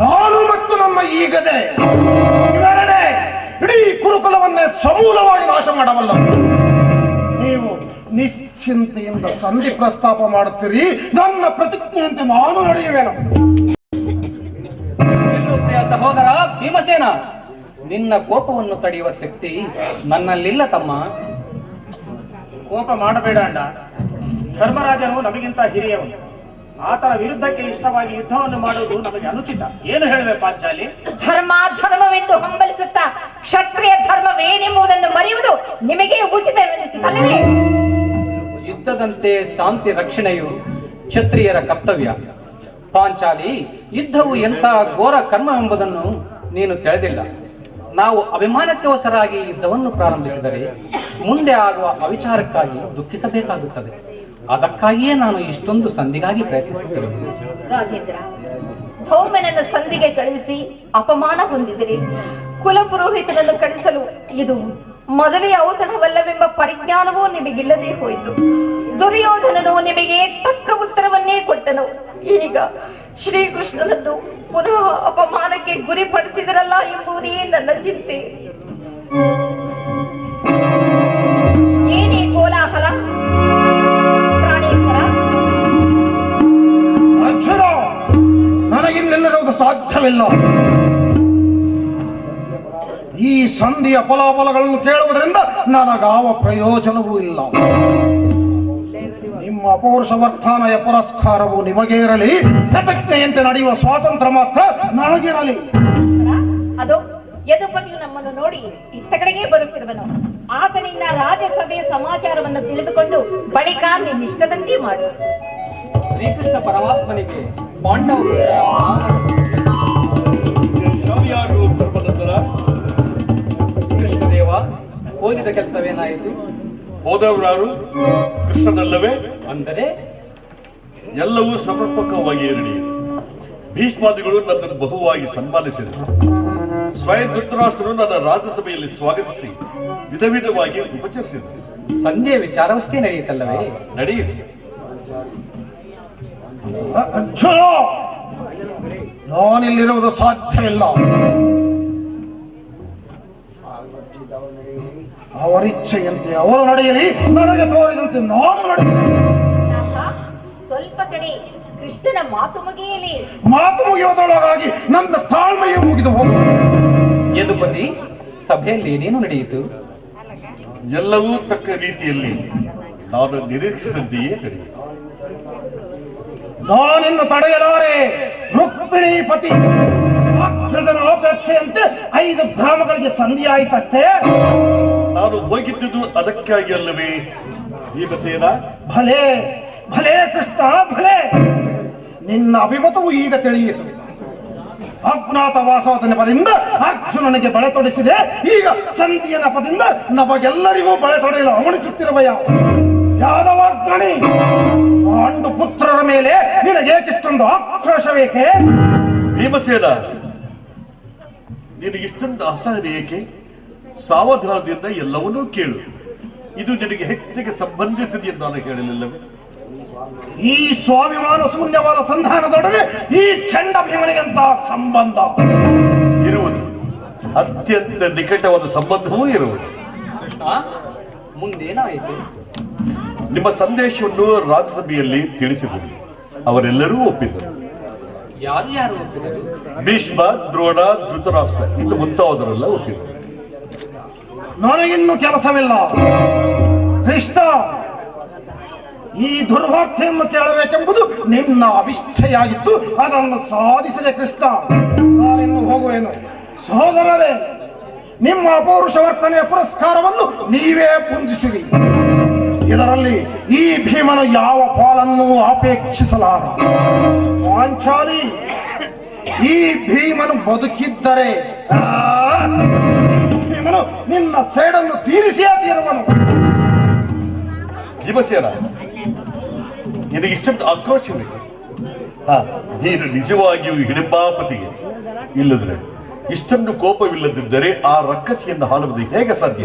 ನಾನು ಮತ್ತು ನನ್ನ ಈ ಗದೆ ಇವೆರಡೇ ಇಡೀ ಕುರುಕುಲವನ್ನೇ ಸಮೂಲವಾಗಿ ನಾಶ ಮಾಡಬಲ್ಲ. ನೀವು ನಿಶ್ಚಿಂತೆಯಿಂದ ಸಂಧಿ ಪ್ರಸ್ತಾಪ ಮಾಡುತ್ತೀರಿ. ನನ್ನ ಪ್ರತಿಜ್ಞೆಯಂತೆ ನಾನು ನಡೆಯುವೆನು. ಪ್ರಿಯ ಸಹೋದರ ಭೀಮಸೇನ, ನಿನ್ನ ಕೋಪವನ್ನು ತಡೆಯುವ ಶಕ್ತಿ ನನ್ನಲ್ಲಿಲ್ಲ ತಮ್ಮ. ಕೋಪ ಮಾಡಬೇಡ ಅಣ್ಣ. ಧರ್ಮರಾಜನು ನಮಗಿಂತ ಹಿರಿಯವನು. ಆತನ ವಿರುದ್ಧಕ್ಕೆ ಇಷ್ಟವಾಗಿ ಯುದ್ಧವನ್ನು ಮಾಡುವುದು ನಮಗೆ ಅನುಚಿತ. ಏನು ಹೇಳುವೆ ಪಾಂಚಾಲಿ? ಧರ್ಮವೆಂದು ಹಂಬಲಿಸುತ್ತಾ ಕ್ಷತ್ರಿಯ ಧರ್ಮವೇನೆಂಬುದನ್ನು ಮರೆಯುವುದು ನಿಮಗೆ ಉಚಿತವೆನಿಸಿತಲ್ಲವೇ? ಯುದ್ಧದಂತೆ ಶಾಂತಿ ರಕ್ಷಣೆಯು ಕ್ಷತ್ರಿಯರ ಕರ್ತವ್ಯ. ಪಾಂಚಾಲಿ, ಯುದ್ಧವು ಎಂಥ ಘೋರ ಕರ್ಮವೆಂಬುದನ್ನು ನೀನು ತಿಳಿದಿಲ್ಲ. ನಾವು ಅಭಿಮಾನಕ್ಕೆ ಹೊಸರಾಗಿ ಯುದ್ಧವನ್ನು ಪ್ರಾರಂಭಿಸಿದರೆ ಮುಂದೆ ಆಗುವ ಅವಿಚಾರಕ್ಕಾಗಿ ದುಃಖಿಸಬೇಕಾಗುತ್ತದೆ. ಅದಕ್ಕಾಗಿಯೇ ನಾನು ಇಷ್ಟೊಂದು ಸಂಧಿಗಾಗಿ ಪ್ರಯತ್ನಿಸುತ್ತಿರುವೆ. ರಾಜೇಂದ್ರ, ಧೌಮ್ಯನನ್ನು ಸಂಧಿಗೆ ಕಳುಹಿಸಿ ಅಪಮಾನ ಹೊಂದಿದರೆ ಕುಲಪುರೋಹಿತನನ್ನು ಕಳಿಸಲು ಇದು ಮದುವೆಯ ಔತಣವಲ್ಲವೆಂಬ ಪರಿಜ್ಞಾನವೂ ನಿಮಗಿಲ್ಲದೆ ಹೋಯಿತು. ದುರ್ಯೋಧನನು ನಿಮಗೆ ತಕ್ಕ ಉತ್ತರವನ್ನೇ ಕೊಟ್ಟನು. ಈಗ ಶ್ರೀಕೃಷ್ಣನನ್ನು ಪುನಃ ಅಪಮಾನಕ್ಕೆ ಗುರಿಪಡಿಸಿದರಲ್ಲ ಎಂಬುದೇ ನನ್ನ ಚಿಂತೆ. ಏನೇ ಕೋಲಾಹಲ? ಪ್ರಾಣೇಶ್ವರ, ಅರ್ಜುನ, ನನಗಿನ್ನೆಲ್ಲರೂ ಸಾಧ್ಯವಿಲ್ಲ. ಈ ಸಂಧಿಯ ಫಲಾಫಲಗಳನ್ನು ಕೇಳುವುದರಿಂದ ನನಗಾವ ಪ್ರಯೋಜನವೂ ಇಲ್ಲ. ನಿಮ್ಮ ಅಪೌರುಷ ವರ್ತನೆಯ ಪುರಸ್ಕಾರವು ನಿಮಗೆ ಇರಲಿ. ಪ್ರತಿಜ್ಞೆಯಂತೆ ನಡೆಯುವ ಸ್ವಾತಂತ್ರ್ಯ ಮಾತ್ರ ನನಗಿರಲಿ. ಅದು ಯದುಪತಿಯು ನಮ್ಮನ್ನು ನೋಡಿ ಇತ್ತ ಕಡೆಗೆ ಬರುತ್ತಿರುವನು. ಆತನಿಂದ ರಾಜ್ಯಸಭೆಯ ಸಮಾಚಾರವನ್ನು ತಿಳಿದುಕೊಂಡು ಬಳಿಕ ನಿನ್ನಿಷ್ಟದಂತೆ ಮಾಡು. ಶ್ರೀಕೃಷ್ಣ ಪರಮಾತ್ಮನಿಗೆ ಪಾಂಡವ ಕೃಷ್ಣದೇವ, ಹೋಗಿದ ಕೆಲಸವೇನಾಯಿತು? ಹೋದವರಾರು ಕೃಷ್ಣನಲ್ಲವೇ? ಅಂದರೆ ಎಲ್ಲವೂ ಸಮರ್ಪಕವಾಗಿ ನಡೆಯಿತು. ಭೀಷ್ಮಾದಿಗಳು ನನ್ನನ್ನು ಬಹುವಾಗಿ ಸನ್ಮಾನಿಸಿದರು. ಸ್ವಯಂ ಧೃತರಾಷ್ಟ್ರರು ನನ್ನ ರಾಜ್ಯಸಭೆಯಲ್ಲಿ ಸ್ವಾಗತಿಸಿ ವಿಧ ವಿಧವಾಗಿ ಉಪಚರಿಸಿದರು. ಸಂಧ್ಯೆ ವಿಚಾರವಷ್ಟೇ ನಡೆಯುತ್ತಲ್ಲವೇ? ನಡೆಯಿತು. ಅರ್ಜುನ, ನಾನಿಲ್ಲಿರುವುದು ಸಾಧ್ಯವಿಲ್ಲ. ಅವರಿಚ್ಛೆಯಂತೆ ಅವರು ನಡೆಯಲಿ, ನನಗೆ ತೋರಿದಂತೆ ನಾನು ನಡೆಯಲಿ. ಸ್ವಲ್ಪ ಕಡೆ ಕೃಷ್ಣನ ಮಾತು ಮುಗಿಯಲಿ. ಮಾತು ಮುಗಿಯುವುದರೊಳಗಾಗಿ ನನ್ನ ತಾಳ್ಮೆಯು ಮುಗಿದು ಹೋಗು. ಯದುಪತಿ, ಸಭೆಯಲ್ಲಿ ಏನೇನು ನಡೆಯಿತು? ಎಲ್ಲವೂ ತಕ್ಕ ರೀತಿಯಲ್ಲಿ ನಾನು ನಿರೀಕ್ಷಿಸಿದ್ದಂತೆಯೇ ನಡೆಯಿತು. ನಾನಿನ್ನು ತಡೆಯಲಾರೆ. ರುಕ್ಮಿಣೀಪತಿ ಅಗ್ರಜನ ಅಪೇಕ್ಷೆಯಂತೆ 5 ಗ್ರಾಮಗಳಿಗೆ ಸಂಧಿಯಾಯಿತಷ್ಟೇ. ನಾನು ಹೋಗಿದ್ದುದು ಅದಕ್ಕಾಗಿ ಅಲ್ಲವೇ ಭೀಮಸೇನ? ಭಲೆ ಭಲೆ ಕೃಷ್ಣ, ಭಲೆ. ನಿನ್ನ ಅಭಿಮತವು ಈಗ ತಿಳಿಯಿತು. ಅಜ್ಞಾತವಾಸದ ನೆಪದಿಂದ ಅರ್ಜುನನಿಗೆ ಬಳೆ ತೊಡಿಸಿದೆ. ಈಗ ಸಂಧಿಯ ನೆಪದಿಂದ ನಮಗೆಲ್ಲರಿಗೂ ಬಳೆ ತೊಡೆಯಲು ಅವಣಿಸುತ್ತಿರುವಯ ಯಾದವಾಗ್ರಣಿ, ಪಾಂಡು ಪುತ್ರರ ಮೇಲೆ ನಿನಗೇಕಿಷ್ಟೊಂದು ಆಕ್ರೋಶವೇಕೆ? ಭೀಮಸೇನ, ನಿನಗಿಷ್ಟೊಂದು ಅಸಹನೆ ಏಕೆ? ಸಾವಧಾನದಿಂದ ಎಲ್ಲವನ್ನೂ ಕೇಳು. ಇದು ನಿನಗೆ ಹೆಚ್ಚಿಗೆ ಸಂಬಂಧಿಸಿದೆ ಎಂದು ನಾನು ಹೇಳಲಿಲ್ಲವೇ? ಈ ಸ್ವಾಭಿಮಾನ ಶೂನ್ಯವಾದ ಸಂಧಾನದೊಡನೆ ಈ ಚಂಡ ಭೀಮನಿಗಂತಹ ಸಂಬಂಧ ಇರುವುದು. ಅತ್ಯಂತ ನಿಕಟವಾದ ಸಂಬಂಧವೂ ಇರುವುದು. ಕೃಷ್ಣ, ಮುಂದೇನಾಯಿತು? ನಿಮ್ಮ ಸಂದೇಶವನ್ನು ರಾಜ್ಯಸಭೆಯಲ್ಲಿ ತಿಳಿಸಿದರು. ಅವರೆಲ್ಲರೂ ಒಪ್ಪಿದರು. ಯಾರು ಒಪ್ಪಿದರು? ಭೀಷ್ಮ, ದ್ರೋಣ, ಧೃತರಾಷ್ಟ್ರ ಇನ್ನು ಮುಂತಾದವರೆಲ್ಲ ಒಪ್ಪಿದರು. ನನಗಿನ್ನು ಕೆಲಸವಿಲ್ಲ ಕೃಷ್ಣ. ಈ ದುರ್ವಾರ್ತೆಯನ್ನು ಕೇಳಬೇಕೆಂಬುದು ನಿನ್ನ ಅಭಿಷ್ಠೆಯಾಗಿತ್ತು. ಅದನ್ನು ಸಾಧಿಸಿದೆ ಕೃಷ್ಣ. ನಾನಿನ್ನು ಹೋಗುವೆನು. ಸಹೋದರರೇ, ನಿಮ್ಮ ಅಪೌರುಷ ವರ್ತನೆಯ ಪುರಸ್ಕಾರವನ್ನು ನೀವೇ ಪುಂಜಿಸಿರಿ. ಇದರಲ್ಲಿ ಈ ಭೀಮನು ಯಾವ ಪಾಲನ್ನು ಅಪೇಕ್ಷಿಸಲಾರ. ಪಾಂಚಾಲಿ, ಈ ಭೀಮನು ಬದುಕಿದ್ದರೆ ಭೀಮನು ನಿನ್ನ ಸೇಡನ್ನು ತೀರಿಸಿಯೇ ತೀರುವನು. ಭೀಮಸೇನ, ನಿನಗಿಷ್ಟೊಂದು ಆಕ್ರೋಶವೇ? ನೀನು ನಿಜವಾಗಿಯೂ ಹಿಡಿಂಬಾಪತಿಗೆ. ಇಲ್ಲದ್ರೆ ಇಷ್ಟೊಂದು ಕೋಪವಿಲ್ಲದಿದ್ದರೆ ಆ ರಕ್ಕಸಿಯನ್ನು ಆಳುವುದು ಹೇಗೆ ಸಾಧ್ಯ?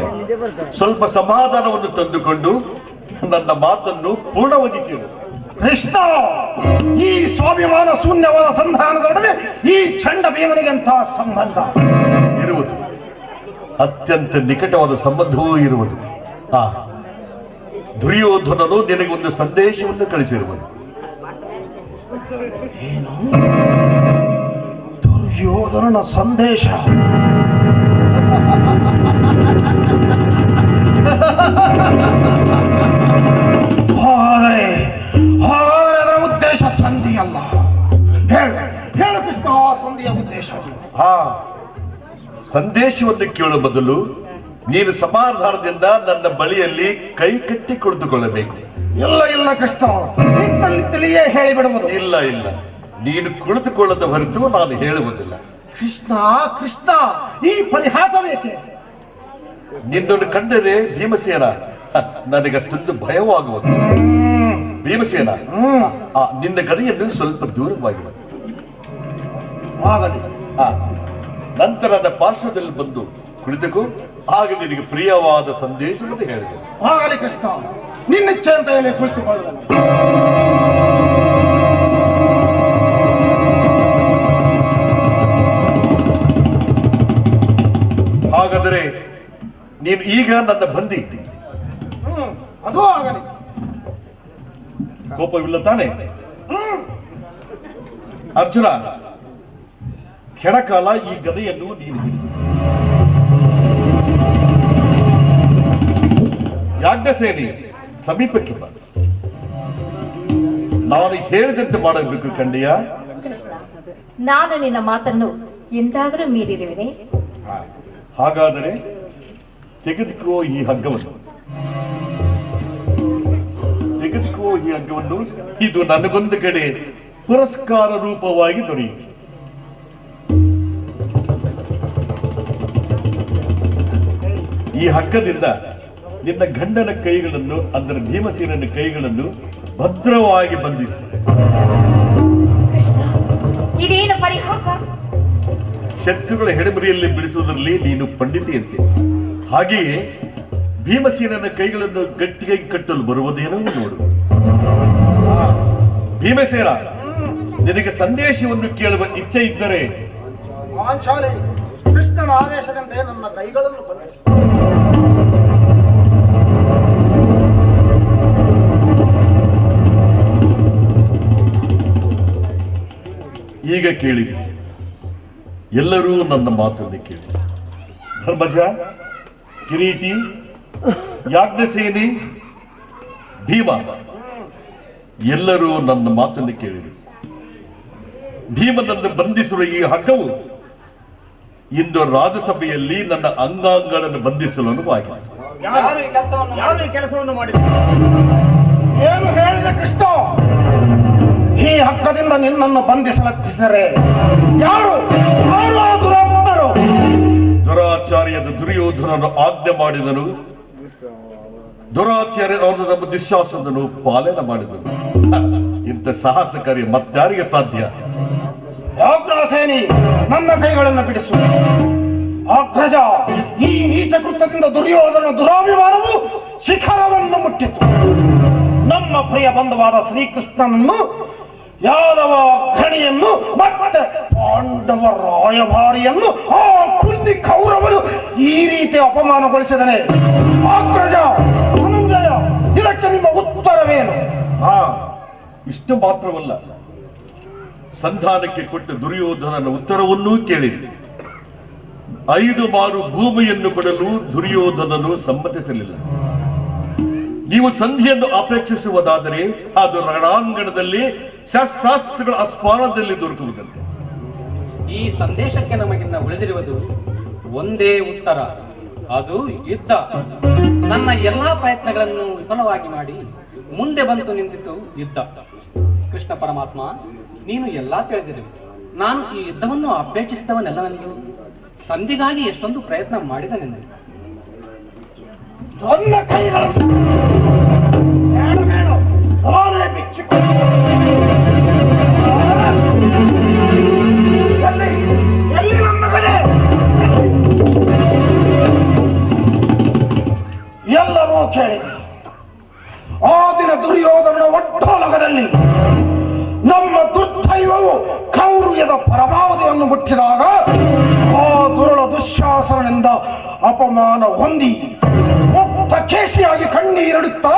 ಸ್ವಲ್ಪ ಸಮಾಧಾನವನ್ನು ತಂದುಕೊಂಡು ನನ್ನ ಮಾತನ್ನು ಪೂರ್ಣವಾಗಿ ಕೇಳು. ಕೃಷ್ಣ, ಈ ಸ್ವಾಭಿಮಾನ ಶೂನ್ಯವಾದ ಸಂಧಾನದೊಡನೆ ಈ ಚಂಡ ಭೀಮನಿಗಂತಹ ಸಂಬಂಧ ಇರುವುದು. ಅತ್ಯಂತ ನಿಕಟವಾದ ಸಂಬಂಧವೂ ಇರುವುದು. ದುರ್ಯೋಧನನು ನಿನಗೆ ಒಂದು ಸಂದೇಶವನ್ನು ಕಳಿಸಿರುವನು. ಏನು? ದುರ್ಯೋಧನನ ಸಂದೇಶ? ಹಾಗಾದರೆ ಅದರ ಉದ್ದೇಶ ಸಂಧಿಯಲ್ಲ. ಹೇಳು ಕೃಷ್ಣ, ಆ ಸಂಧಿಯ ಉದ್ದೇಶ? ಸಂದೇಶವನ್ನು ಕೇಳುವ ಬದಲು ನೀನು ಸಮಾಧಾನದಿಂದ ನನ್ನ ಬಳಿಯಲ್ಲಿ ಕೈ ಕಟ್ಟಿ ಕುಳಿತುಕೊಳ್ಳಬೇಕು. ಇಲ್ಲ ಕೃಷ್ಣ, ನಿಂತಲ್ಲಿಯೇ ಹೇಳಿಬಿಡುವುದು. ಇಲ್ಲ, ನೀನು ಕುಳಿತುಕೊಳ್ಳದ ಹೊರತು ನಾನು ಹೇಳುವುದಿಲ್ಲ. ಕೃಷ್ಣ, ಈ ಪರಿಹಾಸ ಬೇಕೆ? ನಿನ್ನನ್ನು ಕಂಡರೆ ಭೀಮಸೇನ ನನಗಷ್ಟೊಂದು ಭಯವಾಗುವುದು. ಭೀಮಸೇನ, ನಿನ್ನ ಗಡಿಯನ್ನು ಸ್ವಲ್ಪ ದೂರವಾಗಿ ನಂತರ ನನ್ನ ಪಾರ್ಶ್ವದಲ್ಲಿ ಬಂದು ಕುಳಿತುಕೋ. ಆಗ ನಿನಗೆ ಪ್ರಿಯವಾದ ಸಂದೇಶವನ್ನು ಹೇಳಿದೆ. ಆಗಲಿ ಕೃಷ್ಣ, ನಿನ್ನ ಇಚ್ಛೆ ಅಂತ ಹೇಳಿ ಕುಳಿತುಕೊಳ್ಳುವ. ಹಾಗಾದರೆ ನೀನು ಈಗ ನನ್ನ ಬಂದಿ. ಅದು ಆಗಲಿ. ಕೋಪವಿಲ್ಲ ತಾನೆ? ಅರ್ಜುನ, ಕ್ಷಣಕಾಲ ಈ ಗದೆಯನ್ನು ನೀನು ಹಿಡಿದು ಯಾಜ್ಞಸೇನಿ ಸಮೀಪಕ್ಕೆ ಬಾ. ನಾನು ಹೇಳಿದಂತೆ ಮಾಡಬೇಕು ಕಂಡಿಯ? ನಾನು ನಿನ್ನ ಮಾತನ್ನು ಎಂದಾದರೂ ಮೀರಿರುವೆ? ಹಾಗಾದರೆ ತೆಗೆದುಕೋ ಈ ಹಗ್ಗವನ್ನು. ಇದು ನನಗೊಂದು ಕಡೆ ಪುರಸ್ಕಾರ ರೂಪವಾಗಿ ದೊರೆಯಿತು. ಈ ಹಗ್ಗದಿಂದ ನಿನ್ನ ಗಂಡನ ಕೈಗಳನ್ನು, ಅಂದರೆ ಭೀಮಸೇನನ ಕೈಗಳನ್ನು ಭದ್ರವಾಗಿ ಬಂಧಿಸಿದೆ. ಇದೇನು ಪರಿಹಾಸ? ಶತ್ರುಗಳ ಹೆಡಮರಿಯಲ್ಲಿ ಬಿಡಿಸುವುದರಲ್ಲಿ ನೀನು ಪಂಡಿತಿಯಂತೆ. ಹಾಗೆಯೇ ಭೀಮಸೇನನ ಕೈಗಳನ್ನು ಗಟ್ಟಿಯಾಗಿ ಕಟ್ಟಲು ಬರುವುದೇನೋ ನೋಡು. ಭೀಮಸೇನ, ನಿನಗೆ ಸಂದೇಶವನ್ನು ಕೇಳುವ ಇಚ್ಛೆ ಇದ್ದರೆ ಕೃಷ್ಣನ ಆದೇಶದಂತೆ ನನ್ನ ಕೈಗಳನ್ನು ಬಂಧಿಸಿ. ಈಗ ಕೇಳಿದೆ, ಎಲ್ಲರೂ ನನ್ನ ಮಾತನ್ನು ಕೇಳಿ. ಧರ್ಮಜ, ಕಿರೀಟಿ, ಯಾಜ್ಞಸೇನಿ, ಭೀಮ ಎಲ್ಲರೂ ನನ್ನ ಮಾತನ್ನು ಕೇಳಿದರು. ಭೀಮನನ್ನು ಬಂಧಿಸುವ ಈ ಹಗ್ಗವು ಇಂದು ರಾಜಸಭೆಯಲ್ಲಿ ನನ್ನ ಅಂಗಾಂಗಗಳನ್ನು ಬಂಧಿಸಲು ಅನುವಾಗಿತ್ತು. ಯಾರು ಈ ಕೆಲಸವನ್ನು ಯಾರು ಈ ಕೆಲಸವನ್ನು ಮಾಡಿದ್ದಾರೆ? ಏನು ಹೇಳಿದೆ ಕೃಷ್ಣ? ಈ ಹಗ್ಗದಿಂದ ನಿನ್ನನ್ನು ಬಂಧಿಸಲಚ್ಚಿಸಿದರೆ ಯಾರು ಯಾರು ಆ ದುರಾತ್ಮರು? ದುರಾಚಾರ್ಯದ ದುರ್ಯೋಧನನು ಆಜ್ಞೆ ಮಾಡಿದನು, ದುರಾಚಾರ್ಯರವರನ್ನು ನಮ್ಮ ದುಶ್ಯಾಸನನು ಪಾಲನೆ ಮಾಡಿದನು. ಇಂಥ ಸಾಹಸ ಕಾರ್ಯ ಮತ್ತಾರಿಗೆ ಸಾಧ್ಯ? ಯಾಜ್ಞಸೇನಿ, ನನ್ನ ಕೈಗಳನ್ನು ಬಿಡಿಸು. ಅಗ್ರಜ, ಈ ನೀಚ ಕೃತ್ಯದಿಂದ ದುರ್ಯೋಧನ ದುರಾಭಿಮಾನವು ಶಿಖರವನ್ನು ಮುಟ್ಟಿತು. ನಮ್ಮ ಪ್ರಿಯ ಬಂಧುವಾದ ಶ್ರೀಕೃಷ್ಣನನ್ನು, ಯಾದವ ಘಣಿಯನ್ನು ಮತ್ತೆ ಪಾಂಡವ ರಾಯಭಾರಿಯನ್ನು ಆ ಕುಂದಿ ಕೌರವರು ಈ ರೀತಿ ಅಪಮಾನಗೊಳಿಸಿದನೆ. ಅಗ್ರಜ, ಧನಂಜಯ, ಇದಕ್ಕೆ ನಿಮ್ಮ ಉತ್ತರವೇನು? ಇಷ್ಟು ಮಾತ್ರವಲ್ಲ, ಸಂಧಾನಕ್ಕೆ ಕೊಟ್ಟ ದುರ್ಯೋಧನನ ಉತ್ತರವನ್ನೂ ಕೇಳಿದೆ. 5 ಮಾರು ಭೂಮಿಯನ್ನು ಕೊಡಲು ದುರ್ಯೋಧನನು ಸಮ್ಮತಿಸಲಿಲ್ಲ. ನೀವು ಸಂಧಿಯನ್ನು ಅಪೇಕ್ಷಿಸುವುದಾದರೆ ಅದು ರಣಾಂಗಣದಲ್ಲಿ ಶಸ್ತ್ರಾಸ್ತ್ರಗಳ ಅಸ್ಪಾನದಲ್ಲಿ ದೊರಕುವುದಂತೆ. ಈ ಸಂದೇಶಕ್ಕೆ ನಮಗಿನ್ನ ಉಳಿದಿರುವುದು ಒಂದೇ ಉತ್ತರ, ಅದು ಯುದ್ಧ. ನನ್ನ ಎಲ್ಲಾ ಪ್ರಯತ್ನಗಳನ್ನು ವಿಫಲವಾಗಿ ಮಾಡಿ ಮುಂದೆ ಬಂತು ನಿಂತಿತು ಯುದ್ಧ. ಕೃಷ್ಣ ಪರಮಾತ್ಮ, ನೀನು ಎಲ್ಲಾ ತಿಳಿದಿರುವೆ. ನಾನು ಈ ಯುದ್ಧವನ್ನು ಅಪೇಕ್ಷಿಸಿದವನೆಲ್ಲವೆಂದು ಸಂಧಿಗಾಗಿ ಎಷ್ಟೊಂದು ಪ್ರಯತ್ನ ಮಾಡಿದನೆಂದು. ನನ್ನ ಕೈಗಳನ್ನು ಬೇಡ ಬೇಡ, ನಾನೇ ಬಿಚ್ಚಿಕೊಂಡು ಎಲ್ಲಿ ನನ್ನ ಗದೆ? ಎಲ್ಲವೂ ಕೇಳಿದೆ. ಆ ದಿನ ದುರ್ಯೋಧನ ಒಟ್ಟೋಲಗದಲ್ಲಿ ನಮ್ಮ ದುರ್ದೈವವು ಕೌರವ್ಯದ ಪರಮಾವಧಿಯನ್ನು ಮುಟ್ಟಿದಾಗ ಆ ದುರುಳ ದುಶ್ಯಾಸನದಿಂದ ಅಪಮಾನ ಹೊಂದಿ ಮುಕ್ತ ಕೇಶಿಯಾಗಿ ಕಣ್ಣೀರಿಡುತ್ತಾ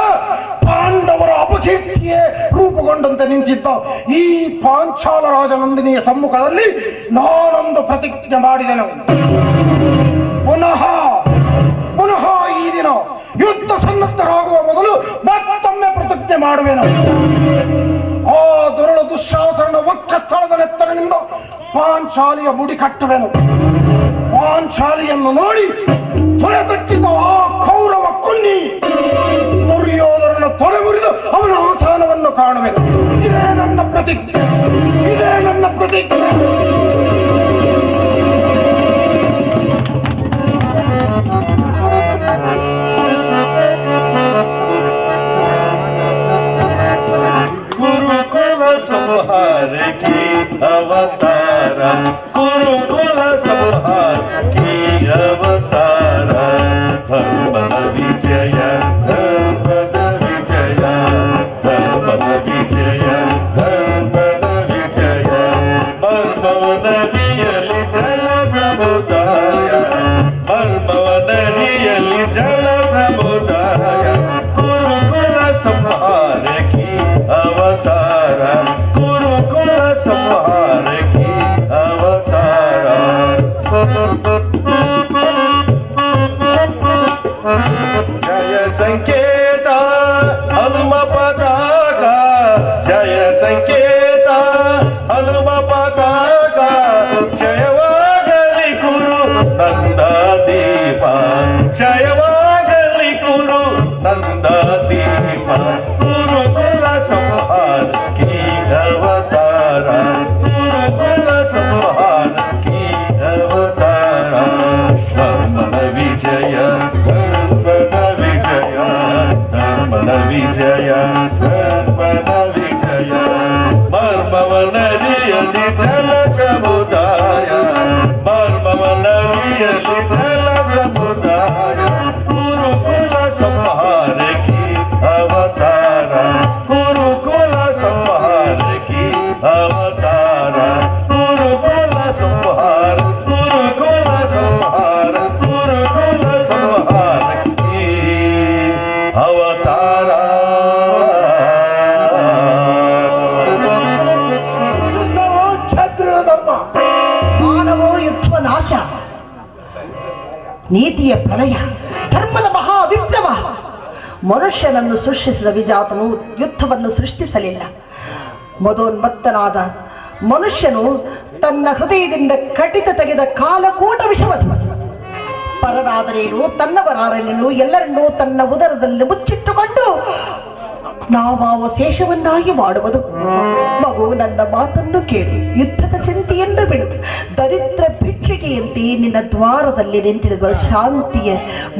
ಪಾಂಡವರ ಅಪಕೀರ್ತಿಯೇ ರೂಪುಗೊಂಡಂತೆ ನಿಂತಿದ್ದ ಈ ಪಾಂಚಾಲ ರಾಜನಂದಿನಿಯ ಸಮ್ಮುಖದಲ್ಲಿ ನಾನೊಂದು ಪ್ರತಿಜ್ಞೆ ಮಾಡಿದೆನು. ಪುನಃ ಪುನಃ ಈ ದಿನ ಯುದ್ಧ ಸನ್ನದ್ಧರಾಗುವ ಮೊದಲು ಮತ್ತೊಮ್ಮೆ ಪ್ರತಿಜ್ಞೆ ಮಾಡುವೆನು. ಆ ದುರುಳ ದುಶ್ಯಾಸನ ಒಕ್ಕ ಸ್ಥಳದ ನೆತ್ತರನಿಂದ ಪಾಂಚಾಲಿಯ ಮುಡಿ ಕಟ್ಟುವೆನು. ಪಾಂಚಾಲಿಯನ್ನು ನೋಡಿ ತೊರೆ ತಟ್ಟಿದ್ದ ಆ ಕೌರವ ಕುನ್ನಿ ದುರ್ಯೋಧನನ ತೊಡೆ ಮುರಿದು ಅವನ ಅವಸಾನವನ್ನು ಕಾಣುವೆನು. ಇದೇ ನನ್ನ ಪ್ರತಿಜ್ಞೆ, ಇದೇ ನನ್ನ ಪ್ರತಿಜ್ಞೆ. ಗುರುಕುಲ ಸಂಹಾರ ಕಿ ಅವತಾರ, ಗುರುಕುಲ ಸಂಹಾರ ಕಿ ಅವತಾರ, ಧರ್ಮದ ವಿಜಯ, ಧರ್ಮದ ವಿಜಯ, ಧರ್ಮದ ವಿಜಯ, ಧರ್ಮದ ವಿಜಯ, ಮರ್ಮವ ನದಿಯಲ್ಲಿ ಜಲ ಸಮುದಾಯ, ಮರ್ಮವ ನದಿಯಲ್ಲಿ ಜಲ ಸಮುದಾಯ, ಗುರುಕುಲ ಸಂಹಾರ ಕಿ ಅವತಾರ, ಗುರುಕುಲ ಸಂಹಾರ ಕಿ ಅವತಾರ. ಜಯ ಸಂಕೇತ ಹನುಮ ಪತಾಕ, ಜಯ ಸಂಕೇತ ಹನುಮ ಪತಾಕ, ಜಯವಾಗಲಿ ಕುರು ನಂದ ದೀಪ, ಜಯವಾಗಲಿ ಕುರು ನಂದ ದೀಪ, ಗುರುಕುಲ ಸಂಹಾರ ಕಿ ಅವತಾರ, ಗುರುಕುಲ ಸಂಹಾರ ಕಿ ಅವತಾರ, ಧರ್ಮದ ವಿಜಯ, ಧರ್ಮದ ವಿಜಯ, ಧರ್ಮದ ವಿಜಯ, ಧರ್ಮದ ವಿಜಯ, ಮರ್ಮವ ನದಿಯಲ್ಲಿ ಜಲ ಸಮುದಾಯ, ಮರ್ಮವ ನದಿಯಲ್ಲಿ ಜಲ ಸಮುದಾಯ, ಗುರುಕುಲ ಸಂಹಾರ ಕಿ ಅವತಾರ, ಗುರುಕುಲ ಸಂಹಾರ ಕಿ ಅವತಾರ, ಗುರುಕುಲ ಸಂಹಾರ, ಗುರುಕುಲ ಸಂಹಾರ, ಗುರುಕುಲ ಸಂಹಾರ ಕಿ ಅವತಾರ. ಯುದ್ಧವು ಛತ್ರ ನೀತಿಯ ಪ್ರಳಯ, ಧರ್ಮದ ಮಹಾವಿಪ್ಲವ. ಮನುಷ್ಯನನ್ನು ಸೃಷ್ಟಿಸಿದ ವಿಜಾತನು ಯುದ್ಧವನ್ನು ಸೃಷ್ಟಿಸಲಿಲ್ಲ. ಮದೋನ್ಮತ್ತನಾದ ಮನುಷ್ಯನು ತನ್ನ ಹೃದಯದಿಂದ ಕಟಿತ ತೆಗೆದ ಕಾಲಕೂಟ ವಿಷವದು. ಪರರಾದರೇನು ತನ್ನವರಾರನೇನು ಎಲ್ಲರನ್ನೂ ತನ್ನ ಉದರದಲ್ಲಿ ಮುಚ್ಚಿಟ್ಟುಕೊಂಡು ನಾಮಾವಶೇಷವನ್ನಾಗಿ ಮಾಡುವುದು. ಮಗು, ನನ್ನ ಮಾತನ್ನು ಕೇಳಿ, ಯುದ್ಧದ ಚಿಂತೆಯನ್ನು ಬಿಡು. ದರಿದ್ರ ಭಿಕ್ಷಿಕೆಯಂತೆ ನಿನ್ನ ದ್ವಾರದಲ್ಲಿ ನಿಂತಿರುವ ಶಾಂತಿಯ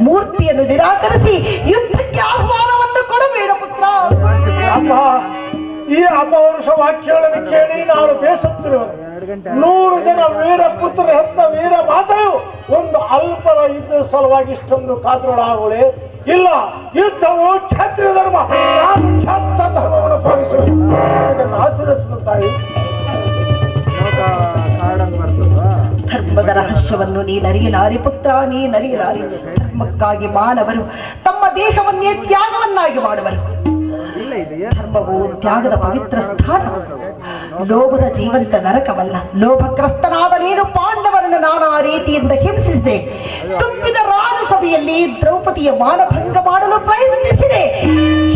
ಮೂರ್ತಿಯನ್ನು ನಿರಾಕರಿಸಿ ಯುದ್ಧಕ್ಕೆ ಆಹ್ವಾನವನ್ನು ಕೊಡಬೇಡ ಪುತ್ರ. ಅಮ್ಮ, ಈ ಅಪೌರುಷ ವಾಕ್ಯಗಳನ್ನು ಕೇಳಿ ನಾನು ಬೇಸತ್ತಿರುವುದು. 100 ಜನ ವೀರ ಪುತ್ರ ಹೆತ್ತ ವೀರ ಮಾತೆಯು ಒಂದು ಅಲ್ಪದ ಯುದ್ಧದ ಸಲುವಾಗಿ ಇಷ್ಟೊಂದು ಕಾತುರಳಾಗುಳೆ ಇಲ್ಲ. ಯುದ್ಧವು ಕ್ಷತ್ರಿಯ ಧರ್ಮ. ನಾನು ಕ್ಷತ್ರ ಧರ್ಮವನ್ನು ಪಾಲಿಸುವುದು. ಇದನ್ನು ಆಶೀರ್ವದಿಸುತ್ತಾಯಿ. ಧರ್ಮದ ರಹಸ್ಯವನ್ನು ನೀನರಿಯಲಾರಿ ಪುತ್ರ, ನೀನರಿಯಲಾರಿ. ಧರ್ಮಕ್ಕಾಗಿ ಮಾನವರು ತಮ್ಮ ದೇಹವನ್ನೇ ತ್ಯಾಗವನ್ನಾಗಿ ಮಾಡುವರು. ಧರ್ಮವು ತ್ಯಾಗದ ಪವಿತ್ರ ಸ್ಥಾನ. ಲೋಭದ ಜೀವಂತ ನರಕವಲ್ಲ. ಲೋಭಗ್ರಸ್ತನಾದ ನೀನು ಪಾಂಡವರನ್ನು ನಾನಾ ರೀತಿಯಿಂದ ಹಿಂಸಿಸಿದೆ. ತುಂಬಿದ ರಾಜಸಭೆಯಲ್ಲಿ ದ್ರೌಪದಿಯ ಮಾನಭಂಗ ಮಾಡಲು ಪ್ರಯತ್ನಿಸಿದೆ.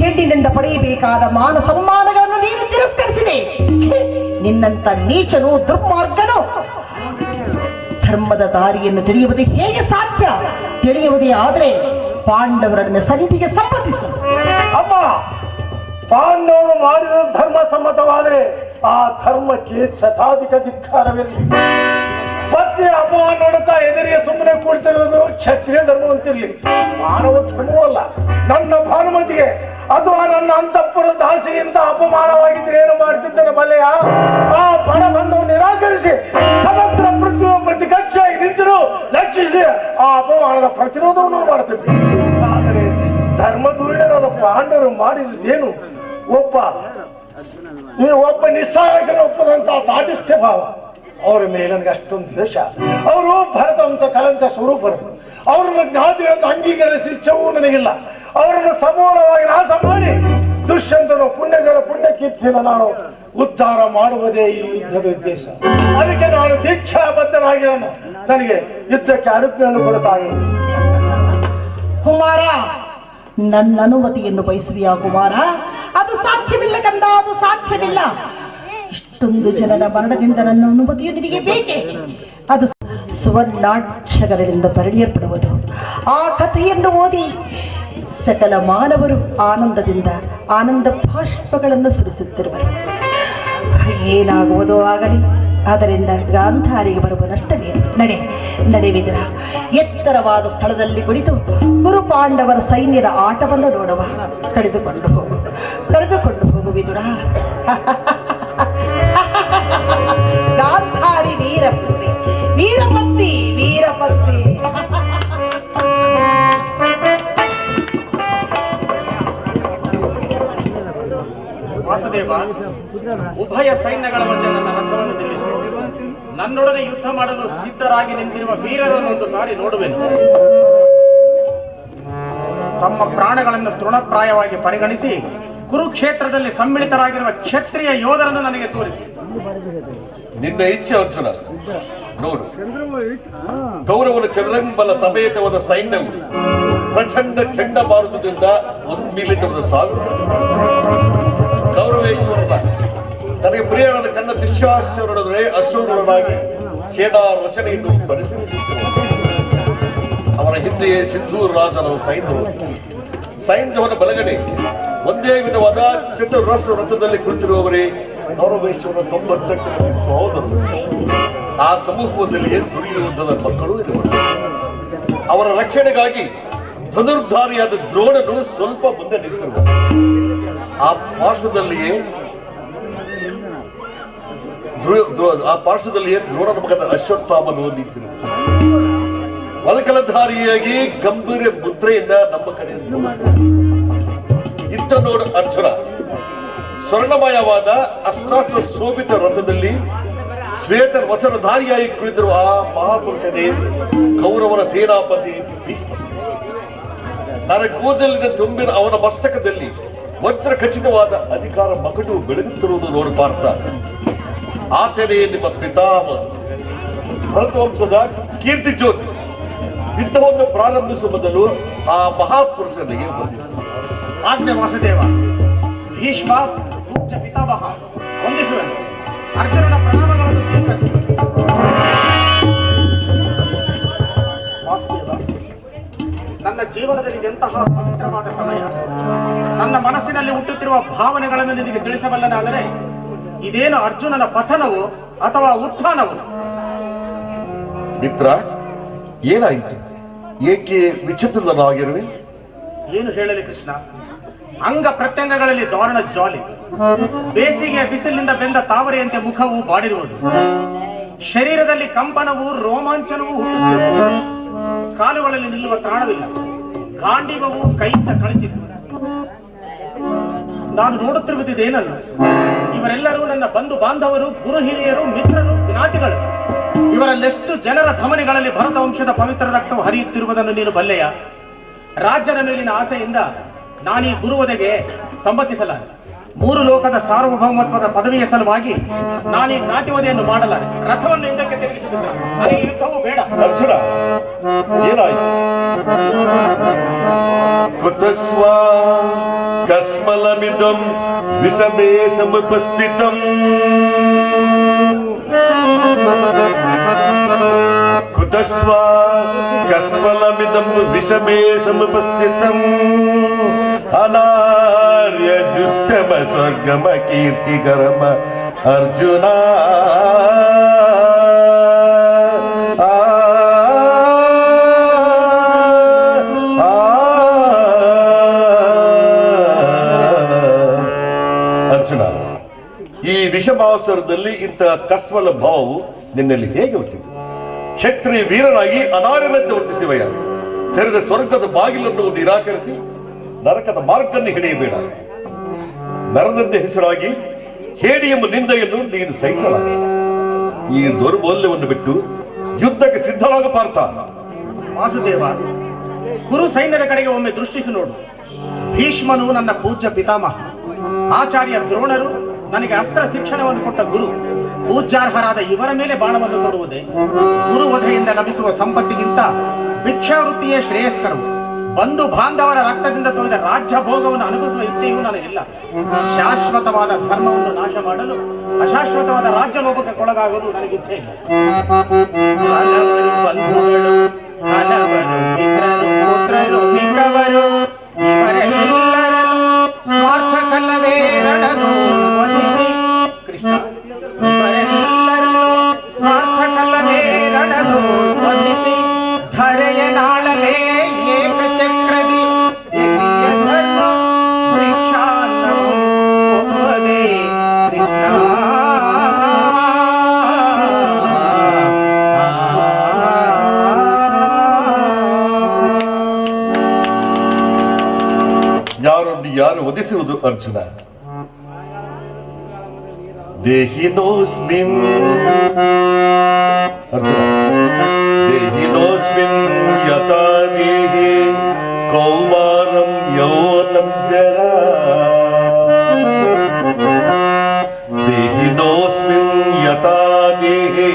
ಹೆಣ್ಣಿನಿಂದ ಪಡೆಯಬೇಕಾದ ಮಾನ ಸಮ್ಮಾನಗಳನ್ನು ನೀನು ತಿರಸ್ಕರಿಸಿದೆ. ನಿನ್ನಂತ ನೀಚನು, ದುರ್ಮಾರ್ಗನು ಧರ್ಮದ ದಾರಿಯನ್ನು ತಿಳಿಯುವುದು ಹೇಗೆ ಸಾಧ್ಯ? ತಿಳಿಯುವುದೇ ಆದರೆ ಪಾಂಡವರನ್ನು ಸಂಧಿಗೆ ಸಮ್ಮತಿಸು. ಅಮ್ಮ, ಪಾಂಡವರು ಮಾಡಿದ ಧರ್ಮ ಸಮ್ಮತವಾದರೆ ಆ ಧರ್ಮಕ್ಕೆ ಶತಾಧಿಕ ಧಿಕ್ಕಾರವಿರಲಿ. ಪತ್ನಿ ಅಪಮಾನ ನೋಡುತ್ತಾ ಎದುರಿಗೆ ಸುಮ್ಮನೆ ಕೂಡ್ತಿರುವುದು ಕ್ಷತ್ರಿಯ ಧರ್ಮ ಅಂತಿರ್ಲಿ. ಮಾನವ ಧರ್ಮವಲ್ಲ. ನನ್ನ ಭಾನುಮತಿಗೆ ಅಥವಾ ನನ್ನ ಅಂತಃಪುರ ದಾಸಿಗಿಂತ ಅಪಮಾನವಾಗಿದ್ರೆ ಏನು ಮಾಡ್ತಿದ್ದೇನೆ ಬಲ್ಲೆಯ? ಆ ಬಡ ಬಂಧವು ನಿರಾಕರಿಸಿ ಸಮಗ್ರ ಪ್ರತಿಕಕ್ಷಾಗಿ ನಿಂತರೂ ಲಕ್ಷಿಸಿದೆ ಆ ಅಪಮಾನದ ಪ್ರತಿರೋಧವನ್ನು ಮಾಡುತ್ತಿದ್ದೆ. ಆದರೆ ಧರ್ಮ ದುರ್ಣರಾದ ಪಾಂಡವರು ಮಾಡಿದ್ದೇನು? ಒಬ್ಬ ನಿಸ್ಸಹಾಯಕನ ಒಪ್ಪದಂತ ತಾಟಿಸ್ಥ ಭಾವ. ಅವರ ಮೇಲೆ ನನಗೆ ಅಷ್ಟೊಂದು ದ್ವೇಷ. ಅವರು ಭರತವಂಶ ಕಲಂಕ ಸ್ವರೂಪರು. ಅವರನ್ನು ಜ್ಞಾತಿಗಳನ್ನು ಅಂಗೀಕರಿಸಿ ಇಚ್ಛವೂ ನನಗಿಲ್ಲ. ಅವರನ್ನು ಸಮೂಲವಾಗಿ ನಾಶ ಮಾಡಿ ದುಷ್ಯಂತನು ಪುಣ್ಯಜನ ಪುಣ್ಯಕ್ಕಿತ್ತಿನ ನಾನು ಉದ್ಧಾರ ಮಾಡುವುದೇ ಈ ಯುದ್ಧದ ಉದ್ದೇಶ. ಅದಕ್ಕೆ ನಾನು ದೀಕ್ಷಾಬದ್ಧನಾಗಿರೋನು. ನನಗೆ ಯುದ್ಧಕ್ಕೆ ಅನುಜ್ಞೆಯನ್ನು ಕೊಡುತ್ತಾರೆ. ಕುಮಾರ, ನನ್ನ ಅನುಮತಿಯನ್ನು ಬಯಸುವಿಯಾ ಕುಮಾರ? ಅದು ಸಾಧ್ಯವಿಲ್ಲ ಕಂದ, ಅದು ಸಾಧ್ಯವಿಲ್ಲ. ಇಷ್ಟೊಂದು ಜನರ ಮರಣದಿಂದ ನನ್ನ ಅನುಮತಿಯು ನಿನಗೆ ಬೇಕೆ? ಅದು ಸುವರ್ಣಾಕ್ಷರಗಳಿಂದ ಬರೆಯಲ್ಪಡುವುದು. ಆ ಕಥೆಯನ್ನು ಓದಿ ಸಕಲ ಮಾನವರು ಆನಂದದಿಂದ ಆನಂದ ಬಾಷ್ಪಗಳನ್ನು ಸುರಿಸುತ್ತಿರುವರು. ಏನಾಗುವುದೋ ಆಗಲಿ, ಅದರಿಂದ ಗಾಂಧಾರಿಗೆ ಬರುವ ನಷ್ಟವೇನು? ನಡೆವಿದರ ಎತ್ತರವಾದ ಸ್ಥಳದಲ್ಲಿ ಕುಳಿತು ಗುರು ಪಾಂಡವರ ಸೈನ್ಯದ ಆಟವನ್ನು ನೋಡುವ. ಕಳೆದುಕೊಂಡು ಹೋಗು ವಿದುರ. ಗಾಂಧಾರಿ ವೀರಪುತ್ರಿ, ವೀರಪತ್ನಿ. ವಾಸುದೇವ, ಉಭಯ ಸೈನ್ಯಗಳ ಮಧ್ಯೆ ನನ್ನ ರಥವನ್ನು ನಿಲ್ಲಿಸಿ ನನ್ನೊಡನೆ ಯುದ್ಧ ಮಾಡಲು ಸಿದ್ಧರಾಗಿ ನಿಂತಿರುವ ವೀರರನ್ನು ಒಂದು ಸಾರಿ ನೋಡುವೆನು. ತಮ್ಮ ಪ್ರಾಣಗಳನ್ನು ತೃಣಪ್ರಾಯವಾಗಿ ಪರಿಗಣಿಸಿ ಕುರುಕ್ಷೇತ್ರದಲ್ಲಿ ಸಮ್ಮಿಳಿತರಾಗಿರುವ ಕ್ಷತ್ರಿಯ ಯೋಧರನ್ನು ನನಗೆ ತೋರಿಸಿ. ನಿನ್ನ ಇಚ್ಛೆ ಅರ್ಜುನ. ನೋಡು, ಕೌರವನ ಚಂದ್ರಂಬಲ ಸಮೇತವಾದ ಸೈನ್ಯವು ಪ್ರಚಂಡ ಚಂಡಮಾರುತದಿಂದ ಉನ್ಮಿಲಿತವಾದ ಸಾಗುತ್ತದೆ. ಕೌರವೇಶ್ವರನ ತನಗೆ ಪ್ರಿಯರಾದ ಕಣ್ಣ ದುಶ್ಯಾಶ್ವರನೊಡನೆ ಅಶ್ವರನಾಗಿ ಸೇನಾ ರಚನೆಯನ್ನು ಪರಿಶೀಲಿಸುತ್ತಿರುವ ಅವರ ಹಿಂದೆಯೇ ಸಿಂಧೂರು ರಾಜನ ಸೈನ್ಯವನ್ನು ಬಲಗಡೆ ಒಂದೇ ವಿಧವಾದ ಚತುರಸ್ರ ರಥದಲ್ಲಿ ಕುಳಿತಿರುವವರೇ ಕೌರವೇಶ್ವರನ 98 ಮಂದಿ ಸಹೋದರರು. ಆ ಸಮೂಹದಲ್ಲಿಯೇ ದುರ್ಯೋಧನದ ಮಕ್ಕಳು ಇರುವರು. ಅವರ ರಕ್ಷಣೆಗಾಗಿ ಧನುರ್ಧಾರಿಯಾದ ದ್ರೋಣನು ಸ್ವಲ್ಪ ಮುಂದೆ ನಿಂತಿರುವ ಆ ಪಾರ್ಶ್ವದಲ್ಲಿಯೇ ದ್ರೋಣನ ಮಗನ ಅಶ್ವತ್ಥಾಮನು ನಿಂತಿರುವ ವಲ್ಕಲಧಾರಿಯಾಗಿ ಗಂಭೀರ ಮುದ್ರೆಯಿಂದ ನಮ್ಮ ಕಡೆ ಇತ್ತ ನೋಡು ಅರ್ಜುನ. ಸ್ವರ್ಣಮಯವಾದ ಅಸ್ತ್ರಾಸ್ತ್ರ ಶೋಭಿತ ರಥದಲ್ಲಿ ಶ್ವೇತ ವಸನಧಾರಿಯಾಗಿ ಕುಳಿತಿರುವ ಆ ಮಹಾಪುರುಷನೇ ಕೌರವರ ಸೇನಾಪತಿ ಭೀಷ್ಮ. ನರಕೂದಲಿನ ತುಂಬಿನ ಅವನ ಮಸ್ತಕದಲ್ಲಿ ವಜ್ರ ಖಚಿತವಾದ ಅಧಿಕಾರ ಮಗಟು ಬೆಳಗುತ್ತಿರುವುದು ನೋಡಬಾರ್ದ. ಆತನೇ ನಿಮ್ಮ ಪಿತಾಮಹ ಭರತವಂಶದ ಕೀರ್ತಿ ಜ್ಯೋತಿ. ಯುದ್ಧವನ್ನು ಪ್ರಾರಂಭಿಸುವ ಮೊದಲು ಆ ಮಹಾಪುರುಷನಿಗೆ ವಂದಿಸು. ಆಜ್ಞೆ ವಾಸುದೇವ. ಭೀಷ್ಮ ಪೂಜ್ಯ ಪಿತಾಮಹ ವಂದಿಸುವೆನು. ಅರ್ಜುನನ ಪ್ರಣಾಮಗಳನ್ನು ಸ್ವೀಕರಿಸು. ವಾಸುದೇವ, ನನ್ನ ಜೀವನದಲ್ಲಿ ಎಂತಹ ಪವಿತ್ರವಾದ ಸಮಯ. ನನ್ನ ಮನಸ್ಸಿನಲ್ಲಿ ಹುಟ್ಟುತ್ತಿರುವ ಭಾವನೆಗಳನ್ನು ನಿನಗೆ ತಿಳಿಸಬಲ್ಲನಾದರೆ ಇದೇನು ಅರ್ಜುನನ ಪತನವು ಅಥವಾ ಉತ್ಥಾನವು? ಮಿತ್ರ, ಏನಾಯಿತು? ಏಕೆ ವಿಚಿತ್ರನಾಗಿರುವೆ? ಏನು ಹೇಳಲಿ ಕೃಷ್ಣ? ಅಂಗ ಪ್ರತ್ಯಂಗಗಳಲ್ಲಿ ದಾರುಣ ಜ್ವಾಲೆ, ಬೇಸಿಗೆಯ ಬಿಸಿಲಿನಿಂದ ಬೆಂದ ತಾವರೆಯಂತೆ ಮುಖವು ಬಾಡಿರುವುದು, ಶರೀರದಲ್ಲಿ ಕಂಪನವು, ರೋಮಾಂಚನವು ಹುಟ್ಟುತ್ತಿರುವುದು, ಕಾಲುಗಳಲ್ಲಿ ನಿಲ್ಲುವ ತ್ರಾಣವಿಲ್ಲ, ಗಾಂಡೀವವು ಕೈಯಿಂದ ಕಳಚಿತು. ನಾನು ನೋಡುತ್ತಿರುವುದೇನಲ್ಲ, ಇವರೆಲ್ಲರೂ ನನ್ನ ಬಂಧು ಬಾಂಧವರು, ಗುರು ಹಿರಿಯರು, ಮಿತ್ರರು, ಜ್ಞಾತಿಗಳು. ಇವರಲ್ಲೆಷ್ಟು ಜನರ ಧಮನಿಗಳಲ್ಲಿ ಭರತ ವಂಶದ ಪವಿತ್ರ ರಕ್ತವು ಹರಿಯುತ್ತಿರುವುದನ್ನು ನೀನು ಬಲ್ಲೆಯ? ರಾಜ್ಯದ ಮೇಲಿನ ಆಸೆಯಿಂದ ನಾನೀ ಗುರುವದೆಗೆ ಸಮ್ಮತಿಸಲಾರೆ. 3 ಲೋಕದ ಸಾರ್ವಭೌಮತ್ವದ ಪದವಿಯ ಸಲುವಾಗಿ ನಾನೀ ಜ್ಞಾತಿವದೆಯನ್ನು ಮಾಡಲಾರೆ. ರಥವನ್ನು ಹಿಂದಕ್ಕೆ ತಿರುಗಿಸಿಬಿಟ್ಟ. ನನಗೆ ಯುದ್ಧವೂ ಬೇಡ. ಅರ್ಜುನ, ಏನಾಯಿತು? ಕುತಸ್ವ ಕಸ್ಮಲಮಿದಂ ವಿಷಮೇ ಸಮುಪಸ್ಥಿತಂ. ಕುತಸ್ವ ಕಸ್ಮಲಮಿದಂ ವಿಷಮೇ ಸಮುಪಸ್ಥಿತಂ. ಅನಾರ್ಯ ಜುಷ್ಟಮ ಸ್ವರ್ಗಮ ಕೀರ್ತಿಕರಮ ಅರ್ಜುನ. ಅರ್ಜುನ, ಈ ವಿಷಮಾವಸರದಲ್ಲಿ ಇಂತಹ ಕಸ್ವಲ ಭಾವವು ನಿನ್ನಲ್ಲಿ ಹೇಗೆ ಹುಟ್ಟಿತು? ಕ್ಷತ್ರಿಯ ವೀರನಾಗಿ ಅನಾರ್ಯನಂತೆ ವರ್ತಿಸುವೆಯ? ತೆರೆದ ಸ್ವರ್ಗದ ಬಾಗಿಲನ್ನು ನಿರಾಕರಿಸಿ ನರಕದ ಮಾರ್ಗವನ್ನು ಹಿಡಿಯಬೇಡ. ನರದಂತೆ ಹೆಸರಾಗಿ ಹೇಡಿ ಎಂಬ ನಿಂದೆಯನ್ನು ನೀನು ಸಹಿಸಲಾಗ. ಈ ದೌರ್ಬಲ್ಯವನ್ನು ಬಿಟ್ಟು ಯುದ್ಧಕ್ಕೆ ಸಿದ್ಧರಾಗ ಪಾರ್ಥ. ವಾಸುದೇವ, ಗುರು ಸೈನ್ಯದ ಕಡೆಗೆ ಒಮ್ಮೆ ದೃಷ್ಟಿಸಿ ನೋಡು. ಭೀಷ್ಮನು ನನ್ನ ಪೂಜ್ಯ ಪಿತಾಮಹ, ಆಚಾರ್ಯ ದ್ರೋಣರು ನನಗೆ ಅಸ್ತ್ರ ಶಿಕ್ಷಣವನ್ನು ಕೊಟ್ಟ ಗುರು. ಪೂಜ್ಯಾರ್ಹರಾದ ಇವರ ಮೇಲೆ ಬಾಣವನ್ನು ಕೊಡುವುದೇ? ಗುರುವಧೆಯಿಂದ ಲಭಿಸುವ ಸಂಪತ್ತಿಗಿಂತ ಭಿಕ್ಷಾವೃತ್ತಿಯೇ ಶ್ರೇಯಸ್ಕರವು. ಬಂಧು ಬಾಂಧವರ ರಕ್ತದಿಂದ ತೊಳೆದ ರಾಜ್ಯ ಭೋಗವನ್ನು ಅನುಭವಿಸುವ ಇಚ್ಛೆಯೂ ನನಗಿಲ್ಲ. ಶಾಶ್ವತವಾದ ಧರ್ಮವನ್ನು ನಾಶ ಮಾಡಲು ಅಶಾಶ್ವತವಾದ ರಾಜ್ಯ ಲೋಭಕ್ಕೊಳಗಾಗಲು ನನಗಿಚ್ಛೆ ಇಲ್ಲ. ಹಲವರು ಬಂಧುಗಳು, ಹಲವರು ಮಿತ್ರರು, ಪುತ್ರರು, ಮಿಕ್ಕವರು, ಇವರೆಲ್ಲರೂ ಸ್ವಾರ್ಥಕ್ಕಲ್ಲವೇ ನಡೆದು ವಂದಿಸಿ. ಕೃಷ್ಣ, ಇವರೆಲ್ಲರೂ ಸ್ವಾರ್ಥಕ್ಕಲ್ಲವೇ ನಡೆದು ವಂದಿಸಿ ಧರೆಯ ನಾಳಲೇ ಏಕಚಕ್ರದಿ ಧರ್ಮ ವೃಕ್ಷಾನ್ನವು ಒಪ್ಪದೆ ಕೃಷ್ಣ. ಯಾರನ್ನು ಯಾರು ವಧಿಸುವುದು ಅರ್ಜುನ? ದೇಹಿನೋಸ್ಮಿನ್ ಅರ್ಜುನ, ದೇಹಿನೋಸ್ಮಿನ್ ಯಥಾ ದೇಹಿ ಕೌಮಾರಂ ಯೌವನಂ ಜರಾ. ದೇಹಿನೋಸ್ಮಿನ್ ಯಥಾ ದೇಹಿ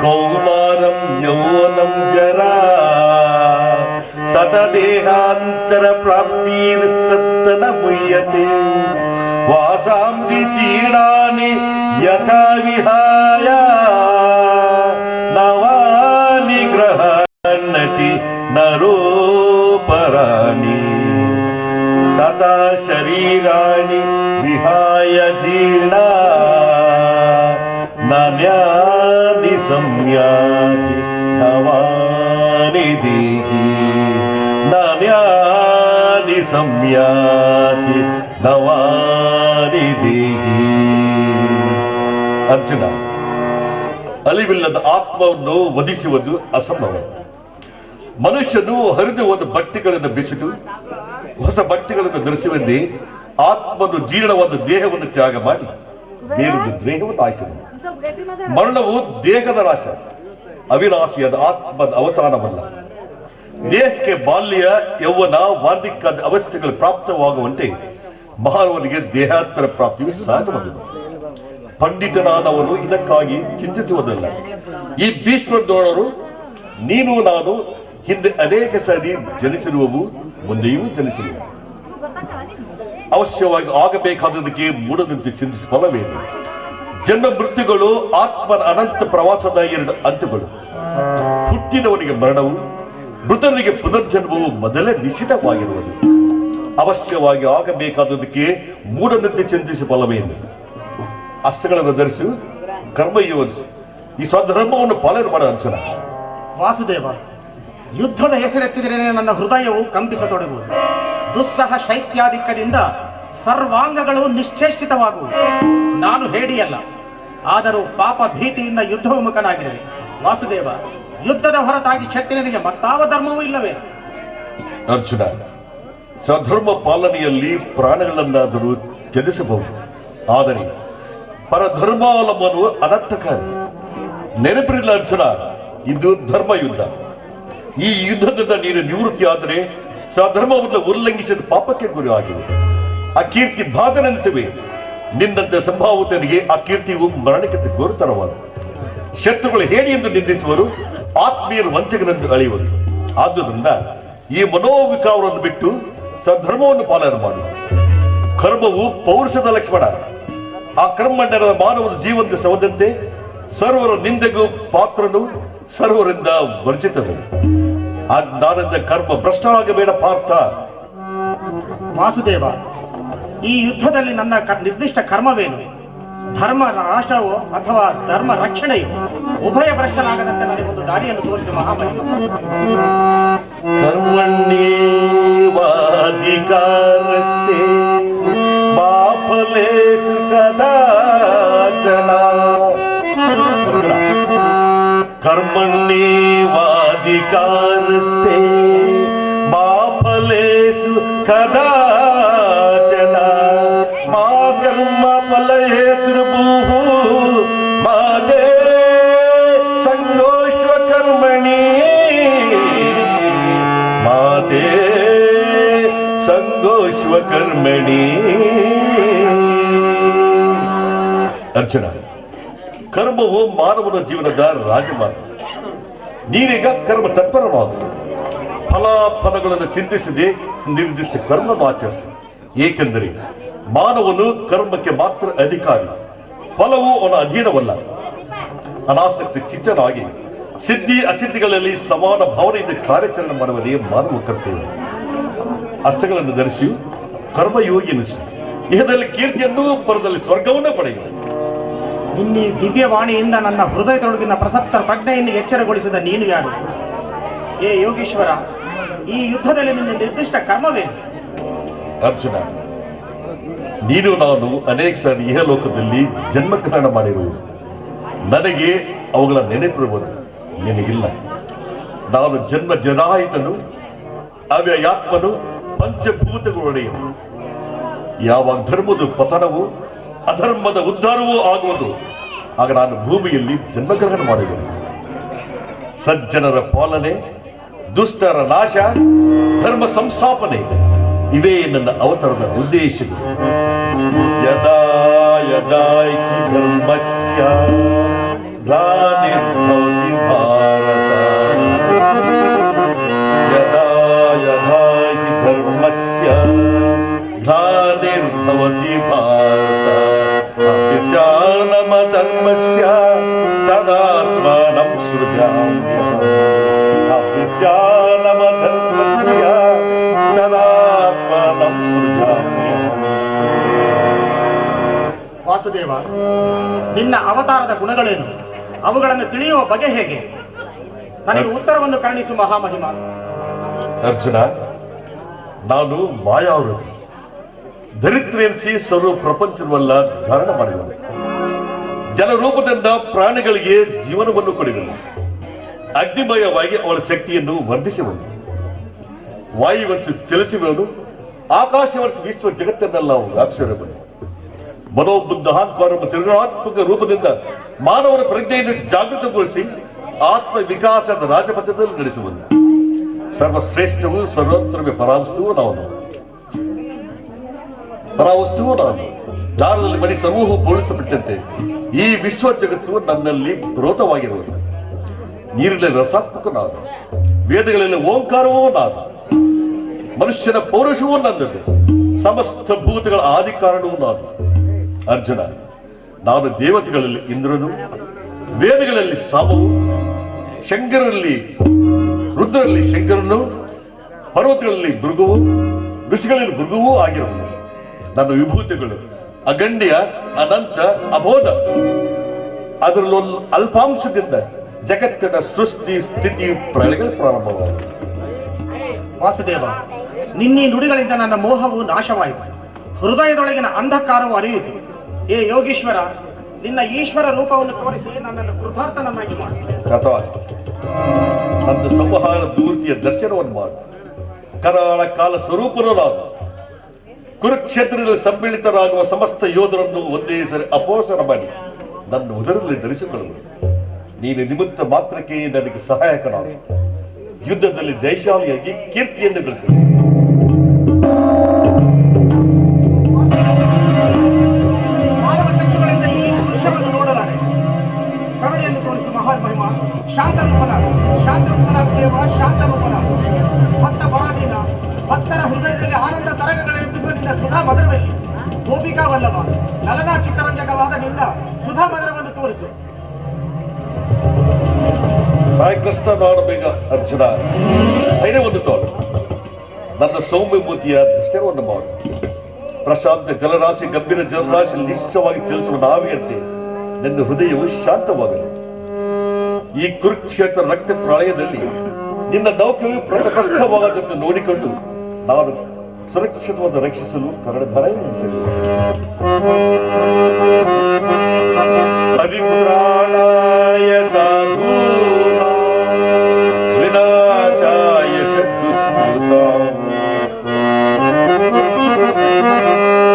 ಕೌಮಾರಂ ಯೌವನಂ ಜರಾ. ತದ ದೇಹಾಂತರ ಪ್ರಾಪ್ತಿಸ್ತತ್ತನ ಮುಯ್ಯತೆ. ವಾಸಾಂಸಿ ಜೀರ್ಣಾನಿ ಯಥಾ ವಿಹಾಯ ನವಾನಿ ಗ್ರಹಣತಿ ನರೋಪರಾಣಿ. ತಥಾ ಶರೀರಾಣಿ ವಿಹಾಯ ಜೀರ್ಣ ನಾನ್ಯಾದಿ ಸಂಯಾತಿ ನವಾನಿ ದೇಹಿ. ನಾನ್ಯಾದಿ ಸಂಯಾತಿ ನವಾನಿ ದೇಹಿ. ಅರ್ಜುನ, ಅಳಿವಿಲ್ಲದ ಆತ್ಮವನ್ನು ವಧಿಸುವುದು ಅಸಂಭವ. ಮನುಷ್ಯನು ಹರಿದು ಹೋದ ಬಟ್ಟೆಗಳನ್ನು ಬಿಸಿದು ಹೊಸ ಬಟ್ಟೆಗಳನ್ನು ಧರಿಸುವಂತೆ ಆತ್ಮನು ಜೀರ್ಣವಾದ ದೇಹವನ್ನು ತ್ಯಾಗ ಮಾಡಿ ಬೇರೊಂದು ದೇಹವನ್ನು ಆಯಿಸಿದನು. ಮರಣವು ದೇಹದ ನಾಶ, ಅವಿನಾಶಿಯಾದ ಆತ್ಮದ ಅವಸಾನವಲ್ಲ. ದೇಹಕ್ಕೆ ಬಾಲ್ಯ, ಯೌವನ, ವಾರ್ಧಿಕಾದ ಅವಸ್ಥೆಗಳು ಪ್ರಾಪ್ತವಾಗುವಂತೆ ಮಹಾನವನಿಗೆ ದೇಹಾಂತರ ಪ್ರಾಪ್ತಿಯು ಸಹಜವಾದದ್ದು. ಪಂಡಿತನಾದವನು ಇದಕ್ಕಾಗಿ ಚಿಂತಿಸುವುದಲ್ಲ. ಈ ಭೀಷ್ಮ ದ್ರೋಣರು, ನೀನು ನಾನು ಹಿಂದೆ ಅನೇಕ ಸಾರಿ ಜನಿಸಿರುವವು, ಮುಂದೆಯೂ ಜನಿಸಿರುವವು. ಅವಶ್ಯವಾಗಿ ಆಗಬೇಕಾದದಕ್ಕೆ ಮೂಡದಂತೆ ಚಿಂತಿಸಿ ಫಲವೇನು? ಜನ್ಮ ಮೃತ್ಯುಗಳು ಆತ್ಮನ ಅನಂತ ಪ್ರವಾಸದ ಎರಡು ಅಂತ್ಯಗಳು. ಹುಟ್ಟಿದವನಿಗೆ ಮರಣವು, ಮೃತನಿಗೆ ಪುನರ್ಜನ್ಮವು ಮೊದಲೇ ನಿಶ್ಚಿತವಾಗಿರುವುದು. ಅವಶ್ಯವಾಗಿ ಆಗಬೇಕಾದದಕ್ಕೆ ಮೂಡದಂತೆ ಚಿಂತಿಸಿ ಫಲವೇನು? ಅಸ್ತ್ರಗಳನ್ನು ಧರಿಸು, ಕರ್ಮಯೋಗಿಸು, ಈ ಸ್ವಧರ್ಮವನ್ನು ಪಾಲನೆ ಮಾಡೋ ಅರ್ಜುನ. ವಾಸುದೇವ, ಯುದ್ಧದ ಹೆಸರೆತ್ತಿದರೆ ನನ್ನ ಹೃದಯವು ಕಂಪಿಸತೊಡಗುವುದು. ದುಸ್ಸಹ ಶೈತ್ಯಾಧಿಕ್ಯದಿಂದ ಸರ್ವಾಂಗಗಳು ನಿಶ್ಚೇಷ್ಟಿತವಾಗುವುದು. ನಾನು ಹೇಡಿಯಲ್ಲ, ಆದರೂ ಪಾಪ ಭೀತಿಯಿಂದ ಯುದ್ಧೋನ್ಮುಖನಾಗಿರುವೆ. ವಾಸುದೇವ, ಯುದ್ಧದ ಹೊರತಾಗಿ ಕ್ಷತ್ರಿಯನಿಗೆ ಮತ್ತಾವ ಧರ್ಮವೂ ಇಲ್ಲವೇ? ಅರ್ಜುನ, ಸ್ವಧರ್ಮ ಪಾಲನೆಯಲ್ಲಿ ಪ್ರಾಣಗಳನ್ನಾದರೂ ತ್ಯಜಿಸಬಹುದು, ಆದರೆ ಪರಧರ್ಮಾವಲಂಬನು ಅನರ್ಥಕಾರಿ. ನೆನಪಿರಲಿಲ್ಲ ಅರ್ಜುನ, ಇದು ಧರ್ಮ ಯುದ್ಧ. ಈ ಯುದ್ಧದಿಂದ ನೀನು ನಿವೃತ್ತಿ ಆದರೆ ಸ್ವಧರ್ಮವನ್ನು ಉಲ್ಲಂಘಿಸಿದ ಪಾಪಕ್ಕೆ ಗುರಿಯಾಗಿದೆ. ಆ ಕೀರ್ತಿ ಭಾಜನೆನಿಸುವೆ. ನಿನ್ನಂತೆ ಸಂಭಾವಿತನಿಗೆ ಆ ಕೀರ್ತಿಯು ಮರಣಕ್ಕೆ ಗೋರುತರವಾದ. ಶತ್ರುಗಳು ಹೇಳಿ ಎಂದು ನಿಂದಿಸುವರು, ಆತ್ಮೀಯರು ವಂಚಕನೆಂದು ಅಳೆಯುವರು. ಆದುದರಿಂದ ಈ ಮನೋವಿಕಾರವನ್ನು ಬಿಟ್ಟು ಸ್ವಧರ್ಮವನ್ನು ಪಾಲನೆ ಮಾಡು. ಕರ್ಮವು ಪೌರುಷದ ಲಕ್ಷ್ಮಣ. ಆ ಕರ್ಮ ನಡೆದ ಮಾನವನ ಜೀವನದ ಸವದಂತೆ ಸರ್ವರ ನಿಂದೆಗೂ ಪಾತ್ರನು, ಸರ್ವರಿಂದ ವರ್ಜಿತನು. ನಾನಿಂದ ಕರ್ಮ ಭ್ರಷ್ಟವಾಗಬೇಡ ಪಾರ್ಥ. ವಾಸುದೇವ, ಈ ಯುದ್ಧದಲ್ಲಿ ನನ್ನ ನಿರ್ದಿಷ್ಟ ಕರ್ಮವೇನು? ಧರ್ಮ ನಾಶವೋ ಅಥವಾ ಧರ್ಮ ರಕ್ಷಣೆಯೋ? ಉಭಯ ಭ್ರಷ್ಟನಾಗದಂತೆ ನನಗೊಂದು ದಾರಿಯನ್ನು ತೋರಿಸಿ ಮಹಾಮಹಿಮ. ಕರ್ಮಣ್ಯೇವಾಧಿಕಾರಸ್ತೆ ಮಾ ಫಲೇಷು ಕದಾಚನ. ಕರ್ಮಣ್ಯೇವಾಧಿಕಾರಸ್ತೆ ಮಾ ಫಲೇಷು ಕದಾಚನ. ಮಾ ಕರ್ಮ ಫಲಹೇತುರ್ಭೂಃ ಮಾದೇ ಸಂಗೋಷ್ವ ಕರ್ಮಣಿ. ಮಾದೇ ಸಂಗೋಷ್ವ ಕರ್ಮಣಿ. ಅರ್ಜುನ, ಕರ್ಮವು ಮಾನವನ ಜೀವನದ ರಾಜಮಾರ್ಗ. ನೀನೀಗ ಕರ್ಮ ತತ್ಪರವಾಗು. ಫಲಾಫಲಗಳನ್ನು ಚಿಂತಿಸದೆ ನಿರ್ದಿಷ್ಟ ಕರ್ಮವನ್ನು ಆಚರಿಸು. ಏಕೆಂದರೆ ಮಾನವನು ಕರ್ಮಕ್ಕೆ ಮಾತ್ರ ಅಧಿಕಾರಿ, ಫಲವು ಅವನ ಅಧೀನವಲ್ಲ. ಅನಾಸಕ್ತಿ ಚಿತ್ತನಾಗಿ ಸಿದ್ಧಿ ಅಸಿದ್ಧಿಗಳಲ್ಲಿ ಸಮಾನ ಭಾವನೆಯಿಂದ ಕಾರ್ಯಾಚರಣೆ ಮಾಡುವುದೇ ಮಾನವ ಕರ್ತವ್ಯ. ಅಸ್ತ್ರಗಳನ್ನು ಧರಿಸಿ ಕರ್ಮಯೋಗಿ ಎನಿಸು. ಇಹದಲ್ಲಿ ಕೀರ್ತಿಯನ್ನು, ಪರದಲ್ಲಿ ಸ್ವರ್ಗವನ್ನು ಪಡೆಯುವ. ನಿನ್ನ ದಿವ್ಯವಾಣಿಯಿಂದ ನನ್ನ ಹೃದಯದೊಳಗಿನ ಪ್ರಸಕ್ತ ಪ್ರಜ್ಞೆಯನ್ನು ಎಚ್ಚರಗೊಳಿಸಿದ ನೀನು ಯಾರು? ಏ ಯೋಗೀಶ್ವರ, ಈ ಯುದ್ಧದಲ್ಲಿ ನಿನ್ನ ನಿರ್ದಿಷ್ಟ ಕರ್ಮವೇನು? ಅರ್ಜುನ, ನೀನು ನಾನು ಅನೇಕ ಸಾರಿ ಇಹಲೋಕದಲ್ಲಿ ಜನ್ಮಗ್ರಹಣ ಮಾಡಿರುವುದು. ನನಗೆ ಅವುಗಳ ನೆನಪಿರುವುದು, ನಿನಗಿಲ್ಲ. ನಾನು ಜನ್ಮ ಜನಾಯಿತನು, ಅವ್ಯಯಾತ್ಮನು, ಪಂಚಭೂತಗಳೊಡೆಯನು. ಯಾವಾಗ ಧರ್ಮದ ಪತನವು, ಅಧರ್ಮದ ಉದ್ಧಾರವೂ ಆಗುವುದು, ಆಗ ನಾನು ಭೂಮಿಯಲ್ಲಿ ಜನ್ಮಗ್ರಹಣ ಮಾಡಿದ್ದೇನೆ. ಸಜ್ಜನರ ಪಾಲನೆ, ದುಷ್ಟರ ನಾಶ, ಧರ್ಮ ಸಂಸ್ಥಾಪನೆ ಇವೇ ನನ್ನ ಅವತಾರದ ಉದ್ದೇಶಗಳು. ಯದಾ ಯದಾ ಹಿ ಧರ್ಮಸ್ಯ ಗ್ಲಾನಿರ್ಭವತಿ ಭಾರತ. ಯದಾ ಯದಾ ಹಿ ಧರ್ಮಸ್ಯ ಗ್ಲಾನಿರ್ಭವತಿ ಭಾರತ. ಅಭಿಜ್ಞಾನಮ ಧರ್ಮಸ್ಯ ತದಾತ್ಮಾನಂ ಸೃಜಾಮ್ಯಹಂ. ಅಭಿಜ್ಞಾನಮ ಧರ್ಮಸ್ಯ ತದಾತ್ಮಾನಂ ಸೃಜಾಮ್ಯಹಂ. ವಾಸುದೇವ, ನಿನ್ನ ಅವತಾರದ ಗುಣಗಳೇನು? ಅವುಗಳನ್ನು ತಿಳಿಯುವ ಬಗೆ ಹೇಗೆ? ನನಗೆ ಉತ್ತರವನ್ನು ಕರುಣಿಸು ಮಹಾಮಹಿಮ. ಅರ್ಜುನ, ನಾನು ಮಾಯಾವರು. ದರಿದ್ರ ಎನಿಸಿ ಸರ್ವ ಪ್ರಪಂಚವಲ್ಲ ಧಾರಣ ಮಾಡಿದನು. ಜಲರೂಪದಿಂದ ಪ್ರಾಣಿಗಳಿಗೆ ಜೀವನವನ್ನು ಕೊಡಿದನು. ಅಗ್ನಿಮಯವಾಗಿ ಅವಳ ಶಕ್ತಿಯನ್ನು ವರ್ಧಿಸುವನು. ವಾಯುವಂಶ ಚಲಿಸುವನು. ಆಕಾಶವರ್ಷ ವಿಶ್ವ ಜಗತ್ತನ್ನೆಲ್ಲ ವ್ಯಾಪಿಸಿರಬನು. ಮನೋಬುದ್ಧ ಅಹಂಕಾರ ತ್ರಿಗುಣಾತ್ಮಕ ರೂಪದಿಂದ ಮಾನವನ ಪ್ರಜ್ಞೆಯನ್ನು ಜಾಗೃತಗೊಳಿಸಿ ಆತ್ಮ ವಿಕಾಸದ ರಾಜಪಥದಲ್ಲಿ ನಡೆಸುವನು. ಸರ್ವಶ್ರೇಷ್ಠವು, ಸರ್ವೋತ್ತರವೇ ಪರಾವಸ್ತುವು ನಾನು. ದಾರದಲ್ಲಿ ಮಣಿ ಸಮೂಹ ಪೋಲಿಸಲ್ಪಟ್ಟಂತೆ ಈ ವಿಶ್ವ ಜಗತ್ತು ನನ್ನಲ್ಲಿ ಪ್ರೋತವಾಗಿರುವುದು. ನೀರಿನಲ್ಲಿ ರಸಾತ್ಮಕ ನಾನು. ವೇದಗಳಲ್ಲಿ ಓಂಕಾರವೂ ನಾನು, ಮನುಷ್ಯನ ಪೌರುಷವೂ ನನ್ನದು, ಸಮಸ್ತ ಭೂತಗಳ ಆದಿ ಕಾರಣವೂ ನಾನು. ಅರ್ಜುನ, ನಾನು ದೇವತೆಗಳಲ್ಲಿ ಇಂದ್ರನು, ವೇದಗಳಲ್ಲಿ ಸಾಮವು, ಶಂಕರಲ್ಲಿ ರುದ್ರಲ್ಲಿ ಶಂಕರನು, ಪರ್ವತಗಳಲ್ಲಿ ಭೃಗುವು, ಋಷಿಗಳಲ್ಲಿ ಭೃಗುವೂ ಆಗಿರುವುದು. ನನ್ನ ವಿಭೂತಿಗಳು ಅಗಂಡ್ಯ, ಅನಂತ, ಅಬೋಧ. ಅದರಲ್ಲೊಂದು ಅಲ್ಪಾಂಶದಿಂದ ಜಗತ್ತಿನ ಸೃಷ್ಟಿ ಸ್ಥಿತಿ ಪ್ರಳಯಗಳು ಪ್ರಾರಂಭವಾಯಿತು. ವಾಸುದೇವ, ನಿನ್ನೀ ನುಡಿಗಳಿಂದ ನನ್ನ ಮೋಹವು ನಾಶವಾಯಿತು, ಹೃದಯದೊಳಗಿನ ಅಂಧಕಾರವು ಅರಿಯಿತು. ಏ ಯೋಗೀಶ್ವರ, ನಿನ್ನ ಈಶ್ವರ ರೂಪವನ್ನು ತೋರಿಸಿ ನನ್ನನ್ನು ಕೃತಾರ್ಥನನ್ನಾಗಿ ಮಾಡು. ಕಥಾಸ್ತಿ ನಂದು ಸಂಹಾರ ಮೂರ್ತಿಯ ದರ್ಶನವನ್ನು ಮಾಡು. ಕರಾಳ ಕಾಲ ಸ್ವರೂಪನು ನಾನು. ಕುರುಕ್ಷೇತ್ರದಲ್ಲಿ ಸಮ್ಮಿಳಿತರಾಗುವ ಸಮಸ್ತ ಯೋಧರನ್ನು ಒಂದೇ ಸರಿ ಅಪೋಷಣ ಮಾಡಿ ನನ್ನ ಉದರದಲ್ಲಿ ಧರಿಸಿಕೊಳ್ಳುವುದು. ನೀನು ನಿಮಿತ್ತ ಮಾತ್ರಕ್ಕೆ ನನಗೆ ಸಹಾಯಕನಾಗು. ಯುದ್ಧದಲ್ಲಿ ಜಯಶಾಲಿಯಾಗಿ ಕೀರ್ತಿಯನ್ನು ಗಳಿಸಿ ಕರುಣೆಯನ್ನು ತೋರಿಸಿ ಮಹಾನ್ ಮಹಿಮಾ. ಶಾಂತರೂಪನಾದ ದೇವ, ಶಾಂತರೂಪನಾದ ಭಕ್ತ ಪರಾಧೀನ, ಭಕ್ತರ ಹೃದಯದಲ್ಲಿ ಆನಂದ ತರಂಗಗಳೆಬ್ಬಿಸುವ ನಿನ್ನ ಸುಧಾ ಮಧುರದಲ್ಲಿ, ಗೋಪಿಕಾ ವಲ್ಲಭ, ನಲನಾ ಚಿತ್ತರಂಜಕವಾದ ನಿನ್ನ ಸುಧಾ ಮಧುರವನ್ನು ತೋರಿಸು. ಕಷ್ಟ ಮಾಡಬೇಕ ಅರ್ಜುನ, ಧೈರ್ಯವನ್ನು ತೋರು. ನನ್ನ ಸೌಮ್ಯ ಮೂರ್ತಿಯ ದರ್ಶನವನ್ನು ಮಾಡು. ಪ್ರಶಾಂತ ಜಲರಾಶಿ, ಗಂಭೀರ ಜಲರಾಶಿ ನಿಶ್ಚಯವಾಗಿ ಚಲಿಸುವ ನಾವಿಯಂತೆ ನನ್ನ ಹೃದಯವು ಶಾಂತವಾಗಲಿ. ಈ ಕುರುಕ್ಷೇತ್ರ ರಕ್ತ ಪ್ರಳಯದಲ್ಲಿ ನಿನ್ನ ನೌಕೆಯು ಪ್ರಕಷ್ಟವಾಗದಂತೆ ನೋಡಿಕೊಂಡು ನಾನು ಸುರಕ್ಷಿತವನ್ನು ರಕ್ಷಿಸಲು ಕರಡಧರ ಪರಿತ್ರಾಣಾಯ ಸಾಧೂನಾಂ ವಿನಾಶಾಯ ಶತ್ರುಸ್ಮೃತಾಂ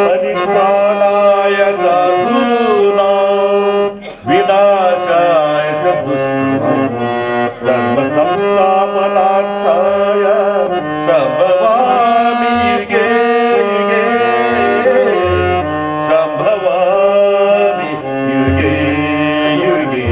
ಪರಿತ್ರಾಣಾಯ ಸಾಧೂನಾಂ ವಿನಾಶಾಯ ಶತ್ರುಸ್ಮೃತಾಂ ಧರ್ಮ ಸಂಸ್ಥಾಪನಾರ್ಥಾಯ ಸಂಭವಾಮಿ ಯುಗೇ ಯುಗೇ ಸಂಭವಾಮಿ ಯುಗೇ ಯುಗೇ.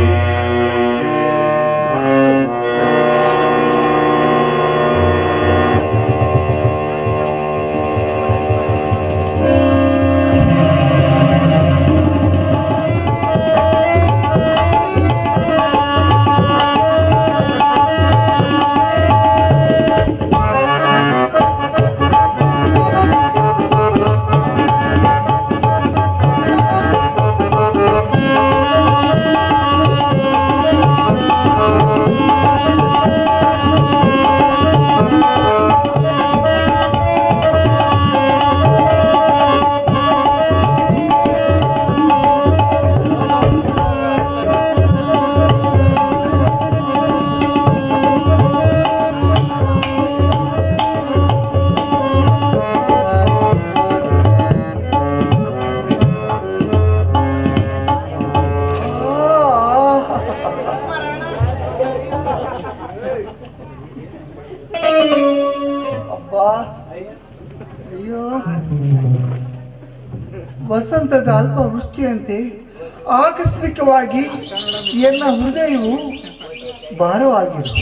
ಅಯ್ಯೋ, ವಸಂತದ ಅಲ್ಪ ವೃಷ್ಟಿಯಂತೆ ಆಕಸ್ಮಿಕವಾಗಿ ಎನ್ನ ಹೃದಯವು ಭಾರವಾಗಿರು.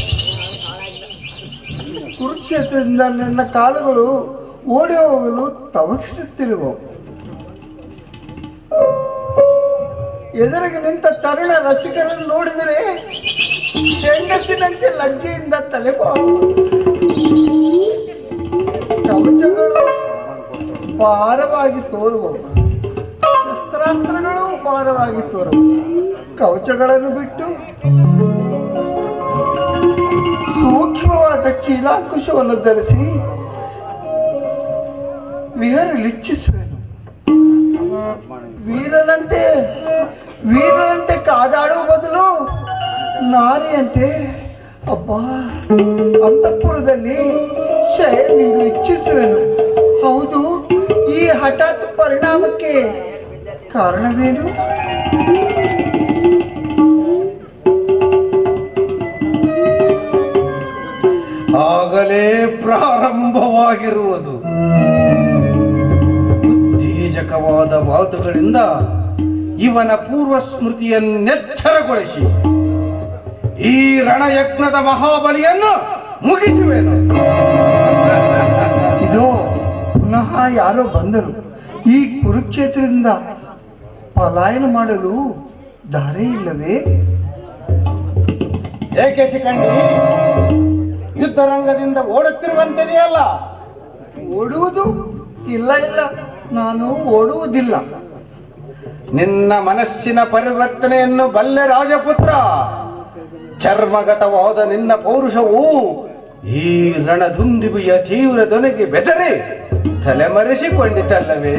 ಕುರುಕ್ಷೇತ್ರದಿಂದ ನನ್ನ ಕಾಲುಗಳು ಓಡಿ ಹೋಗಲು ತವಕಿಸುತ್ತಿರುವವು. ಎದುರಿಗೆ ನಿಂತ ತರುಣ ರಸಿಕರನ್ನು ನೋಡಿದರೆ ಹೆಂಗಸಿನಂತೆ ಲಜ್ಜೆಯಿಂದ ತಲೆಬಾರು. ಕವಚಗಳು ಭಾರವಾಗಿ ತೋರುವವು, ಶಸ್ತ್ರಾಸ್ತ್ರಗಳು ಭಾರವಾಗಿ ತೋರುವವು. ಕವಚಗಳನ್ನು ಬಿಟ್ಟು ಸೂಕ್ಷ್ಮವಾದ ಚೀಲಾಂಕುಶವನ್ನು ಧರಿಸಿ ವಿಹರಲಿಚ್ಛಿಸುವೆನು. ವೀರನಂತೆ ಕಾದಾಡುವ ಬದಲು ನಾರಿಯಂತೆ ಅಬ್ಬಾ ಅಂತಃಪುರದಲ್ಲಿ ಶಯನಿಲು ಇಚ್ಛಿಸುವೆನು. ಹೌದು, ಈ ಹಠಾತ್ ಪರಿಣಾಮಕ್ಕೆ ಕಾರಣವೇನು? ಆಗಲೇ ಪ್ರಾರಂಭವಾಗಿರುವುದು. ಉತ್ತೇಜಕವಾದ ಮಾತುಗಳಿಂದ ಇವನ ಪೂರ್ವ ಸ್ಮೃತಿಯನ್ನೆಚ್ಚರಗೊಳಿಸಿ ಈ ರಣಯಜ್ಞದ ಮಹಾಬಲಿಯನ್ನು ಮುಗಿಸುವೆನು. ಇದು ಪುನಃ ಯಾರೋ ಬಂದರು. ಈ ಕುರುಕ್ಷೇತ್ರದಿಂದ ಪಲಾಯನ ಮಾಡಲು ದಾರಿ ಇಲ್ಲವೇ? ಏಕೆ ಶಿಖಂಡಿ, ಯುದ್ಧ ರಂಗದಿಂದ ಓಡುತ್ತಿರುವಂತೆದೆಯಲ್ಲ? ಓಡುವುದು ಇಲ್ಲ, ಇಲ್ಲ, ನಾನು ಓಡುವುದಿಲ್ಲ. ನಿನ್ನ ಮನಸ್ಸಿನ ಪರಿವರ್ತನೆಯನ್ನು ಬಲ್ಲೆ ರಾಜಪುತ್ರ. ಚರ್ಮಗತವಾದ ನಿನ್ನ ಪೌರುಷವು ಈ ರಣದುಂದುಬಿಯ ತೀವ್ರ ದೊನೆಗೆ ಬೆದರಿ ತಲೆಮರೆಸಿಕೊಂಡಿತಲ್ಲವೇ?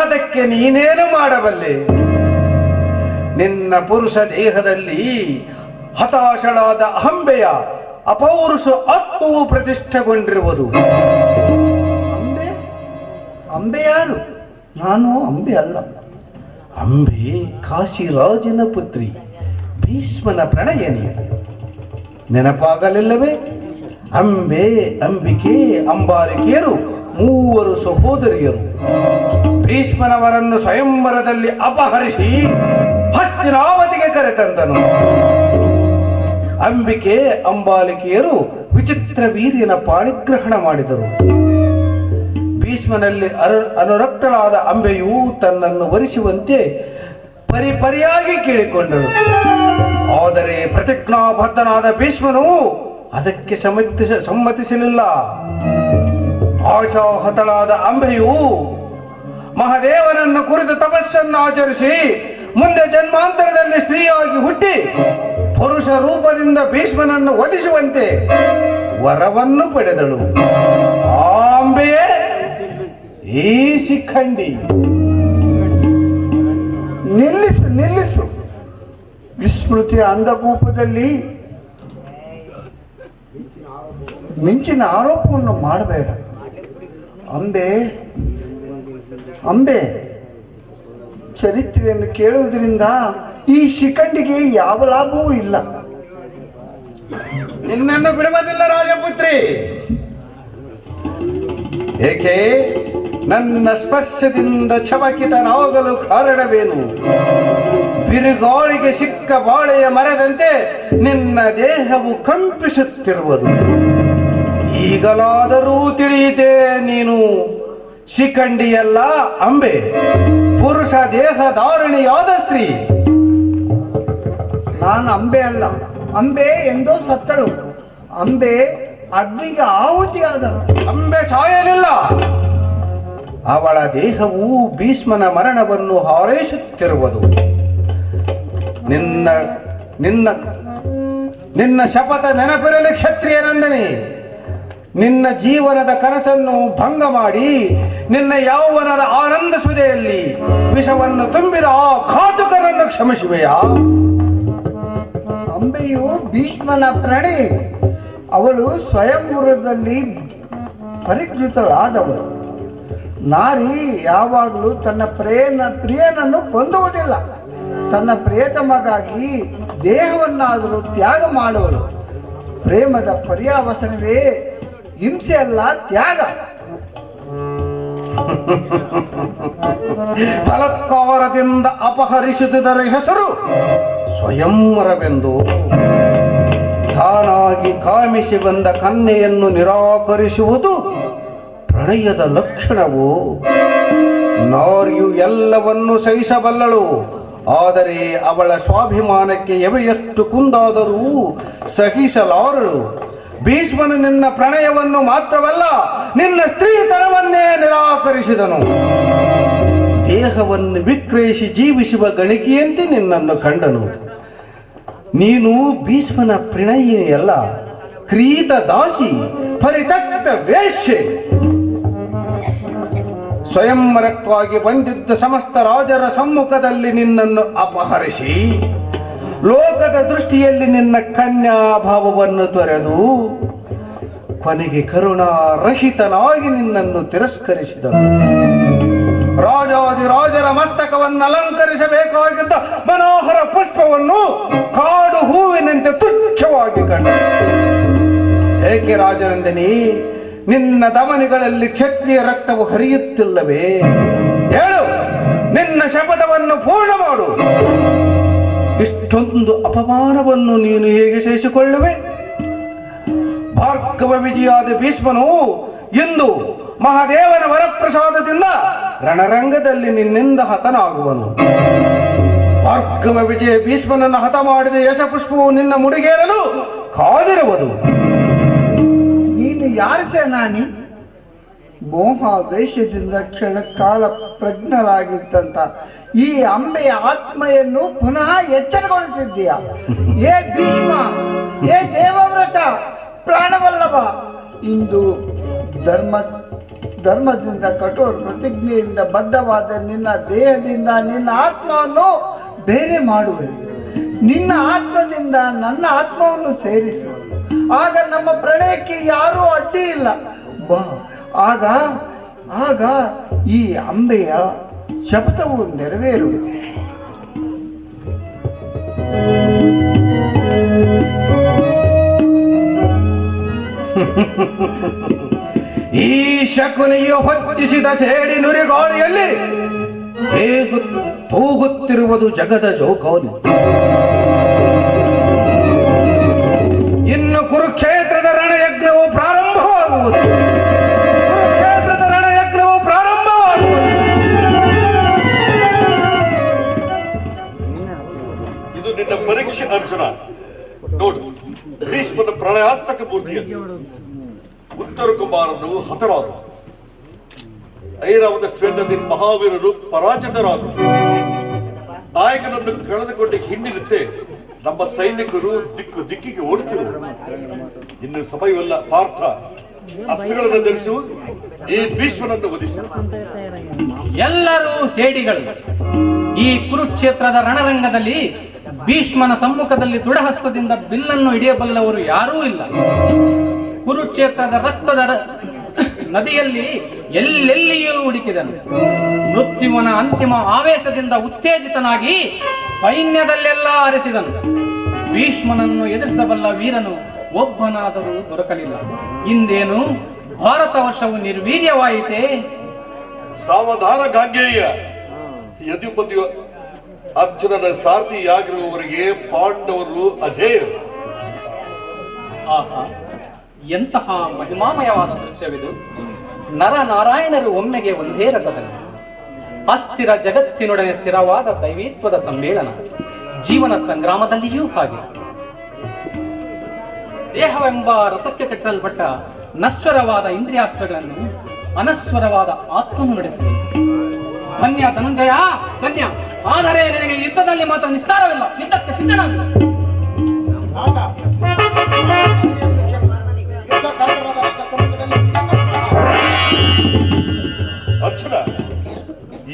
ಅದಕ್ಕೆ ನೀನೇನು ಮಾಡಬಲ್ಲೆ? ನಿನ್ನ ಪುರುಷ ದೇಹದಲ್ಲಿ ಹತಾಶಳಾದ ಅಂಬೆಯ ಅಪೌರುಷ ಆತ್ಮವು ಪ್ರತಿಷ್ಠೆಗೊಂಡಿರುವುದು. ಅಂಬೆ? ಅಂಬೆ ಯಾರು? ನಾನು ಅಂಬೆ ಅಲ್ಲ. ಅಂಬೆ ಕಾಶಿರಾಜನ ಪುತ್ರಿ, ಭೀಷ್ಮನ ಪ್ರಣಯನಿ. ನೆನಪಾಗಲಿಲ್ಲವೇ? ಅಂಬೆ, ಅಂಬಿಕೆ, ಅಂಬಾಲಿಕೆಯರು ಮೂವರು ಸಹೋದರಿಯರು. ಭೀಷ್ಮನವರನ್ನು ಸ್ವಯಂವರದಲ್ಲಿ ಅಪಹರಿಸಿ ಹಸ್ತಿನಾವತಿಗೆ ಕರೆತಂದನು. ಅಂಬಿಕೆ, ಅಂಬಾಲಿಕೆಯರು ವಿಚಿತ್ರ ವೀರ್ಯನ ಪಾಣಿಗ್ರಹಣ ಮಾಡಿದರು. ಭೀಷ್ಮನಲ್ಲಿ ಅನುರಕ್ತಳಾದ ಅಂಬೆಯು ತನ್ನನ್ನು ವರಿಸುವಂತೆ ಪರಿಪರಿಯಾಗಿ ಕೇಳಿಕೊಂಡಳು. ಆದರೆ ಪ್ರತಿಜ್ಞಾಬದ್ಧನಾದ ಭೀಷ್ಮನು ಅದಕ್ಕೆ ಸಮ್ಮತಿಸಲಿಲ್ಲ. ಆಶಾಹತಳಾದ ಅಂಬೆಯು ಮಹಾದೇವನನ್ನು ಕುರಿತು ತಪಸ್ಸನ್ನು ಆಚರಿಸಿ ಮುಂದೆ ಜನ್ಮಾಂತರದಲ್ಲಿ ಸ್ತ್ರೀಯಾಗಿ ಹುಟ್ಟಿ ಪುರುಷ ರೂಪದಿಂದ ಭೀಷ್ಮನನ್ನು ವಧಿಸುವಂತೆ ವರವನ್ನು ಪಡೆದಳು. ಅಂಬೆಯೇ ಈ ಶಿಖಂಡಿ. ನಿಲ್ಲಿಸು, ನಿಲ್ಲಿಸು. ವಿಸ್ಮೃತಿಯ ಅಂಧಕೂಪದಲ್ಲಿ ಮಿಂಚಿನ ಆರೋಪವನ್ನು ಮಾಡಬೇಡ. ಅಂಬೆ, ಅಂಬೆ, ಚರಿತ್ರೆಯನ್ನು ಕೇಳುವುದರಿಂದ ಈ ಶಿಖಂಡಿಗೆ ಯಾವ ಲಾಭವೂ ಇಲ್ಲ. ನಿನ್ನನ್ನು ಬಿಡುವುದಿಲ್ಲ ರಾಜಪುತ್ರಿ. ಏಕೆ? ನನ್ನ ಸ್ಪರ್ಶದಿಂದ ಚಮಕಿತನಾಗಲು ಕಾರಣವೇನು? ಬಿರುಗಾಳಿಗೆ ಸಿಕ್ಕ ಬಾಳೆಯ ಮರದಂತೆ ನಿನ್ನ ದೇಹವು ಕಂಪಿಸುತ್ತಿರುವುದು. ಈಗಲಾದರೂ ತಿಳಿಯಿತೆ, ನೀನು ಶಿಖಂಡಿಯಲ್ಲ, ಅಂಬೆ, ಪುರುಷ ದೇಹಧಾರಣಿಯಾದ ಸ್ತ್ರೀ. ನಾನು ಅಂಬೆ ಅಲ್ಲ. ಅಂಬೆ ಎಂದೋ ಸತ್ತಳು. ಅಂಬೆ ಅಗ್ನಿಗೆ ಆಹುತಿಯಾದ. ಅಂಬೆ ಸಾಯಲಿಲ್ಲ. ಅವಳ ದೇಹವು ಭೀಷ್ಮನ ಮರಣವನ್ನು ಹಾರೈಸುತ್ತಿರುವುದು. ನಿನ್ನ ನಿನ್ನ ನಿನ್ನ ಶಪಥ ನೆನಪಿರಲಿ ಕ್ಷತ್ರಿಯ ನಂದನಿ. ನಿನ್ನ ಜೀವನದ ಕನಸನ್ನು ಭಂಗ ಮಾಡಿ ನಿನ್ನ ಯೌವನದ ಆನಂದ ಸುದೆಯಲ್ಲಿ ವಿಷವನ್ನು ತುಂಬಿದ ಆ ಘಾತುಕನನ್ನು ಕ್ಷಮಿಸುವೆಯಾ? ಅಂಬೆಯು ಭೀಷ್ಮನ ಪ್ರಣಯಿ. ಅವಳು ಸ್ವಯಂವರದಲ್ಲಿ ಪರಿಕೃತಳಾದವಳು. ನಾರಿ ಯಾವಾಗಲೂ ತನ್ನ ಪ್ರಿಯನನ್ನು ಕೊಂದುವುದಿಲ್ಲ. ತನ್ನ ಪ್ರಿಯತಮಗಾಗಿ ದೇಹವನ್ನಾದರೂ ತ್ಯಾಗ ಮಾಡುವಳು. ಪ್ರೇಮದ ಪರ್ಯಾವಸನವೇ ಹಿಂಸೆ ಅಲ್ಲ, ತ್ಯಾಗ. ಬಲಾತ್ಕಾರದಿಂದ ಅಪಹರಿಸಿದುದರ ಹೆಸರು ಸ್ವಯಂವರವೆಂದು. ತಾನಾಗಿ ಕಾಮಿಸಿ ಬಂದ ಕನ್ಯೆಯನ್ನು ನಿರಾಕರಿಸುವುದು ಪ್ರಣಯದ ಲಕ್ಷಣವು. ನಾರಿಯು ಎಲ್ಲವನ್ನೂ ಸಹಿಸಬಲ್ಲಳು. ಆದರೆ ಅವಳ ಸ್ವಾಭಿಮಾನಕ್ಕೆ ಎವೆಯಷ್ಟು ಕುಂದಾದರೂ ಸಹಿಸಲಾರಳು. ಭೀಷ್ಮನು ನಿನ್ನ ಪ್ರಣಯವನ್ನು ಮಾತ್ರವಲ್ಲ, ನಿನ್ನ ಸ್ತ್ರೀತನವನ್ನೇ ನಿರಾಕರಿಸಿದನು. ದೇಹವನ್ನು ವಿಕ್ರಯಿಸಿ ಜೀವಿಸುವ ಗಣಿಕೆಯಂತೆ ನಿನ್ನನ್ನು ಕಂಡನು. ನೀನು ಭೀಷ್ಮನ ಪ್ರಣಯಿಯಲ್ಲ, ಕ್ರೀತ ದಾಸಿ, ಪರಿತಕ್ತ ವೇಶ್ಯೆ. ಸ್ವಯಂವರಕ್ಕಾಗಿ ಬಂದಿದ್ದ ಸಮಸ್ತ ರಾಜರ ಸಮ್ಮುಖದಲ್ಲಿ ನಿನ್ನನ್ನು ಅಪಹರಿಸಿ ಲೋಕದ ದೃಷ್ಟಿಯಲ್ಲಿ ನಿನ್ನ ಕನ್ಯಾಭಾವವನ್ನು ತೊರೆದು ಕೊನೆಗೆ ಕರುಣಾರಹಿತನಾಗಿ ನಿನ್ನನ್ನು ತಿರಸ್ಕರಿಸಿದನು. ರಾಜಾದಿರಾಜರ ಮಸ್ತಕವನ್ನು ಅಲಂಕರಿಸಬೇಕಾಗಿದ್ದ ಮನೋಹರ ಪುಷ್ಪವನ್ನು ಕಾಡು ಹೂವಿನಂತೆ ತುಚ್ಛವಾಗಿ ಕಂಡನು. ಏಕೆ ರಾಜನಂದಿನಿ, ನಿನ್ನ ಧಮನಿಗಳಲ್ಲಿ ಕ್ಷತ್ರಿಯ ರಕ್ತವು ಹರಿಯುತ್ತಿಲ್ಲವೇ? ಹೇಳು, ನಿನ್ನ ಶಪಥವನ್ನು ಪೂರ್ಣ ಮಾಡು. ಇಷ್ಟೊಂದು ಅಪಮಾನವನ್ನು ನೀನು ಹೇಗೆ ಸಹಿಸಿಕೊಳ್ಳುವೆ? ಭಾರ್ಗವ ವಿಜಯಾದ ಭೀಷ್ಮನು ಇಂದು ಮಹಾದೇವನ ವರಪ್ರಸಾದದಿಂದ ರಣರಂಗದಲ್ಲಿ ನಿನ್ನಿಂದ ಹತನಾಗುವನು. ಭಾರ್ಗವ ವಿಜಯ ಭೀಷ್ಮನನ್ನು ಹತ ಮಾಡಿದ ಯಶಪುಷ್ಪವು ನಿನ್ನ ಮುಡಿಗೇರಲು ಕಾದಿರುವುದು. ನೀನು ಯಾರು ಸೇನಾನಿ? ಮೋಹ ವೇಷದಿಂದ ಕ್ಷಣಕಾಲ ಪ್ರಜ್ಞಲಾಗಿದ್ದಂತ ಈ ಅಂಬೆಯ ಆತ್ಮೆಯನ್ನು ಪುನಃ ಎಚ್ಚರಗೊಳಿಸಿದ್ದೀಯ. ಏ ಭೀಷ್ಮ, ಏ ದೇವವ್ರತ, ಪ್ರಾಣವಲ್ಲಭ, ಇಂದು ಧರ್ಮದಿಂದ ಕಠೋರ ಪ್ರತಿಜ್ಞೆಯಿಂದ ಬದ್ಧವಾದ ನಿನ್ನ ದೇಹದಿಂದ ನಿನ್ನ ಆತ್ಮವನ್ನು ಬೇರೆ ಮಾಡುವೆ. ನಿನ್ನ ಆತ್ಮದಿಂದ ನನ್ನ ಆತ್ಮವನ್ನು ಸೇರಿಸು. ಆಗ ನಮ್ಮ ಪ್ರಣಯಕ್ಕೆ ಯಾರೂ ಅಡ್ಡಿ ಇಲ್ಲ. ಬಾ, ಆಗ ಈ ಅಂಬೆಯ ಶಬ್ದವು ನೆರವೇರುವುದು. ಈ ಶಕುನಿಯು ಹೊತ್ತಿಸಿದ ಸೇಡಿ ನುರಿಗಾಳಿಯಲ್ಲಿ ತೂಗುತ್ತಿರುವುದು ಜಗದ ಜೋಕಾಲಿ. ಇನ್ನು ಕುರುಕ್ಷೇತ್ರದ ರಣಯಜ್ಞವು ಪ್ರಾರಂಭವಾಗುವುದು. ಕುರುಕ್ಷೇತ್ರದ ರಣಯಜ್ಞವು ಪ್ರಾರಂಭವಾಗುವುದು. ಇದು ನಿನ್ನ ಪರೀಕ್ಷೆ ಅರ್ಜುನ. ನೋಡು, ಭೀಷ್ಮನ ಪ್ರಳಯಾತ್ಮಕ ಮೂರ್ತಿಯನ್ನು ಉತ್ತರ ಕುಮಾರನು ಹತರಾದರು. ಐರಾವತ ಶ್ವೇತದಲ್ಲಿ ಮಹಾವೀರರು ಪರಾಜಿತರಾದರು. ನಾಯಕನನ್ನು ಕಳೆದುಕೊಂಡು ಹಿಂದಿರುತ್ತೆ ನಮ್ಮ ಸೈನಿಕರು ದಿಕ್ಕಿಗೆ ಓಡುತ್ತಿರುವರು. ಇನ್ನು ಸಮಯವೆಲ್ಲ. ಪಾರ್ಥ, ಅಸ್ತ್ರಗಳನ್ನು ಧರಿಸು, ಈ ಭೀಷ್ಮನನ್ನು ವಧಿಸು. ಎಲ್ಲರೂ ಹೇಡಿಗಳು. ಈ ಕುರುಕ್ಷೇತ್ರದ ರಣರಂಗದಲ್ಲಿ ಭೀಷ್ಮನ ಸಮ್ಮುಖದಲ್ಲಿ ದೃಢಹಸ್ತದಿಂದ ಬಿಲ್ಲನ್ನು ಹಿಡಿಯಬಲ್ಲವರು ಯಾರೂ ಇಲ್ಲ. ಕುರುಕ್ಷೇತ್ರದ ರಕ್ತದ ನದಿಯಲ್ಲಿ ಎಲ್ಲೆಲ್ಲಿಯೂ ಹುಡುಕಿದನು. ಮೃತ್ಯುವಿನ ಅಂತಿಮ ಆವೇಶದಿಂದ ಉತ್ತೇಜಿತನಾಗಿ ಸೈನ್ಯದಲ್ಲೆಲ್ಲ ಹರಿಸಿದನು. ಭೀಷ್ಮನನ್ನು ಎದುರಿಸಬಲ್ಲ ವೀರನು ಒಬ್ಬನಾದರೂ ದೊರಕಲಿಲ್ಲ. ಇಂದೇನು ಭಾರತ ವರ್ಷವು ನಿರ್ವೀರ್ಯವಾಯಿತೆ? ಸಾವಧಾನ ಗಾಂಗೇಯ. ಯದುಪತಿಯು ಅರ್ಜುನನ ಸಾರಥಿಯಾಗಿರುವವರಿಗೆ ಪಾಂಡವರು ಅಜೇಯರು. ಆಹಾ, ಎಂತಹ ಮಹಿಮಾಮಯವಾದ ದೃಶ್ಯವಿದು. ನರನಾರಾಯಣರು ಒಮ್ಮೆಗೆ ಒಂದೇ ರಥದಲ್ಲಿ. ಅಸ್ಥಿರ ಜಗತ್ತಿನೊಡನೆ ಸ್ಥಿರವಾದ ದೈವೀತ್ವದ ಸಮ್ಮೇಳನ. ಜೀವನ ಸಂಗ್ರಾಮದಲ್ಲಿಯೂ ಹಾಗೆ. ದೇಹವೆಂಬ ರಥಕ್ಕೆ ಕಟ್ಟಲ್ಪಟ್ಟ ನಶ್ವರವಾದ ಇಂದ್ರಿಯಾಸ್ತ್ರಗಳನ್ನು ಅನಶ್ವರವಾದ ಆತ್ಮನು ನಡೆಸಿದೆ. ಧನ್ಯ ಧನಂಜಯ, ಧನ್ಯ. ಆದರೆ ನಿನಗೆ ಯುದ್ಧದಲ್ಲಿ ಮಾತ್ರ ನಿಸ್ತಾರವಿಲ್ಲ. ಯುದ್ಧಕ್ಕೆ ಸಿದ್ಧನಾಗು. ಅರ್ಜುನ,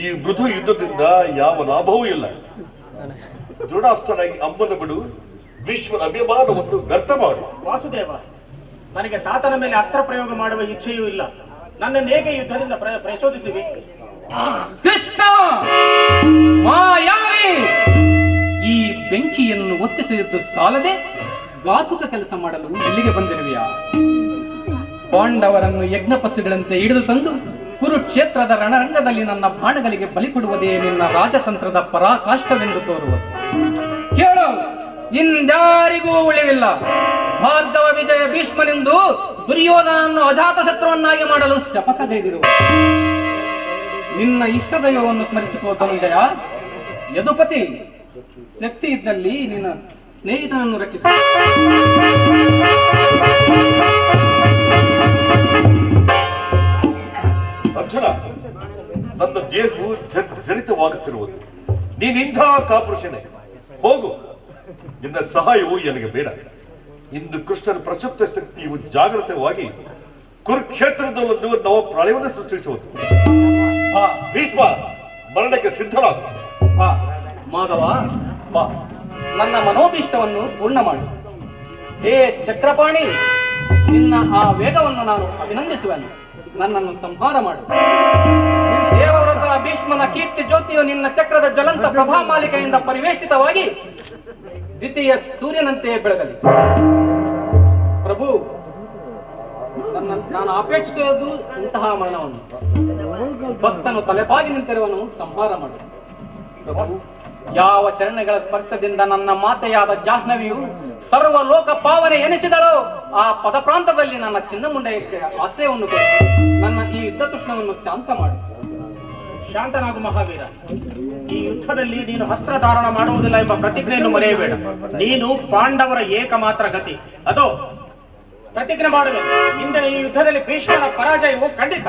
ಈ ಮೃದು ಯುದ್ಧದಿಂದ ಯಾವ ಲಾಭವೂ ಇಲ್ಲ. ದೃಢಾಸ್ತನಾಗಿ ಅಂಬನ ಬಿಡು. ಭೀಷ್ಮನ ಅಭಿಮಾನವನ್ನು ವ್ಯರ್ಥ ಮಾಡು. ವಾಸುದೇವ, ನನಗೆ ತಾತನ ಮೇಲೆ ಅಸ್ತ್ರ ಪ್ರಯೋಗ ಮಾಡುವ ಇಚ್ಛೆಯೂ ಇಲ್ಲ. ನನ್ನನ್ನು ಹೇಗೆ ಯುದ್ಧದಿಂದ ಪ್ರಚೋದಿಸಿವೆ? ಕೃಷ್ಣ ಮಾಯಾವಿ, ಈ ಬೆಂಕಿಯನ್ನು ಒತ್ತಿಸಿದ್ದು ಸಾಲದೆ ಘಾತುಕ ಕೆಲಸ ಮಾಡಲು ಇಲ್ಲಿಗೆ ಬಂದಿರುವೆಯಾ? ಪಾಂಡವರನ್ನು ಯಜ್ಞಪಶುಗಳಂತೆ ಹಿಡಿದು ತಂದು ಕುರುಕ್ಷೇತ್ರದ ರಣರಂಗದಲ್ಲಿ ನನ್ನ ಬಾಣಗಳಿಗೆ ಬಲಿ ಕೊಡುವುದೇ ನಿನ್ನ ರಾಜತಂತ್ರದ ಪರಾಕಾಷ್ಠವೆಂದು ತೋರುವುದು. ಕೇಳು, ಇಂದ್ಯಾರಿಗೂ ಉಳಿವಿಲ್ಲ. ಭಾರ್ಗವ ವಿಜಯ ಭೀಷ್ಮನೆಂದು ದುರ್ಯೋಧನನ್ನು ಅಜಾತ ಶತ್ರುವನ್ನಾಗಿ ಮಾಡಲು ಶಪಥಗೈದಿರು. ನಿನ್ನ ಇಷ್ಟದೈವವನ್ನು ಸ್ಮರಿಸಿಕೋ ಧನುಂಜಯ. ಯದುಪತಿ, ಶಕ್ತಿ ಇದ್ದಲ್ಲಿ ನಿನ್ನ ಸ್ನೇಹಿತನನ್ನು ರಕ್ಷಿಸು. ಅರ್ಜುನ, ನನ್ನ ದೇಹವು ಜನಿತವಾಗುತ್ತಿರುವುದು. ನೀನಿಂತಹ ಕಾಪುರುಷನೇ. ಹೋಗು, ನಿನ್ನ ಸಹಾಯವು ನನಗೆ ಬೇಡ. ಇಂದು ಕೃಷ್ಣನ ಪ್ರಸುಪ್ತ ಶಕ್ತಿಯು ಜಾಗೃತವಾಗಿ ಕುರುಕ್ಷೇತ್ರದಲ್ಲೊಂದು ನವ ಪ್ರಳಯವನ್ನು ಸೃಷ್ಟಿಸುವುದು. ಭೀಷ್ಮ, ಮರಣಕ್ಕೆ ಸಿದ್ಧನಾಗು. ಮಾಧವ, ಬಾ, ನನ್ನ ಮನೋಭೀಷ್ಟವನ್ನು ಪೂರ್ಣ ಮಾಡು. ಹೇ ಚಕ್ರಪಾಣಿ, ನಿನ್ನ ಆ ವೇಗವನ್ನು ನಾನು ಅಭಿನಂದಿಸುವೆನು. ನನ್ನನ್ನು ಸಂಹಾರ ಮಾಡು. ದೇವವ್ರತ ಭೀಷ್ಮನ ಕೀರ್ತಿ ಜ್ಯೋತಿಯು ನಿನ್ನ ಚಕ್ರದ ಜ್ವಲಂತ ಪ್ರಭಾ ಮಾಲಿಕೆಯಿಂದ ಪರಿವೇಷ್ಟಿತವಾಗಿ ದ್ವಿತೀಯ ಸೂರ್ಯನಂತೆ ಬೆಳಗಲಿ. ಪ್ರಭು, ನಾನು ಅಪೇಕ್ಷಿಸುವುದು ಇಂತಹ ಮರಣವನ್ನು. ಭಕ್ತನು ತಲೆಬಾಗಿ ನಿಂತಿರುವನು ಸಂಹಾರ ಮಾಡು. ಪ್ರಭು, ಯಾವ ಚರಣಗಳ ಸ್ಪರ್ಶದಿಂದ ನನ್ನ ಮಾತೆಯಾದ ಜಾಹ್ನವಿಯು ಸರ್ವ ಲೋಕ ಪಾವನೆ ಎನಿಸಿದಳೋ ಆ ಪದಪ್ರಾಂತದಲ್ಲಿ ನನ್ನ ಚಿನ್ನಮುಂಡಯಕ್ಕೆ ಆಶ್ರಯವನ್ನು ಕೊಟ್ಟು ನನ್ನ ಈ ಯುದ್ಧ ತೃಷ್ಣವನ್ನು ಶಾಂತ ಮಾಡು. ಶಾಂತನಾಗು ಮಹಾವೀರ. ಈ ಯುದ್ಧದಲ್ಲಿ ನೀನು ಹಸ್ತ್ರಧಾರಣ ಮಾಡುವುದಿಲ್ಲ ಎಂಬ ಪ್ರತಿಜ್ಞೆಯನ್ನು ಮರೆಯಬೇಡ. ನೀನು ಪಾಂಡವರ ಏಕಮಾತ್ರ ಗತಿ. ಅದೋ ಪ್ರತಿಜ್ಞೆ ಮಾಡಬೇಕು. ಹಿಂದೆ ಈ ಯುದ್ಧದಲ್ಲಿ ಭೀಷ್ಮನ ಪರಾಜಯವು ಖಂಡಿತ.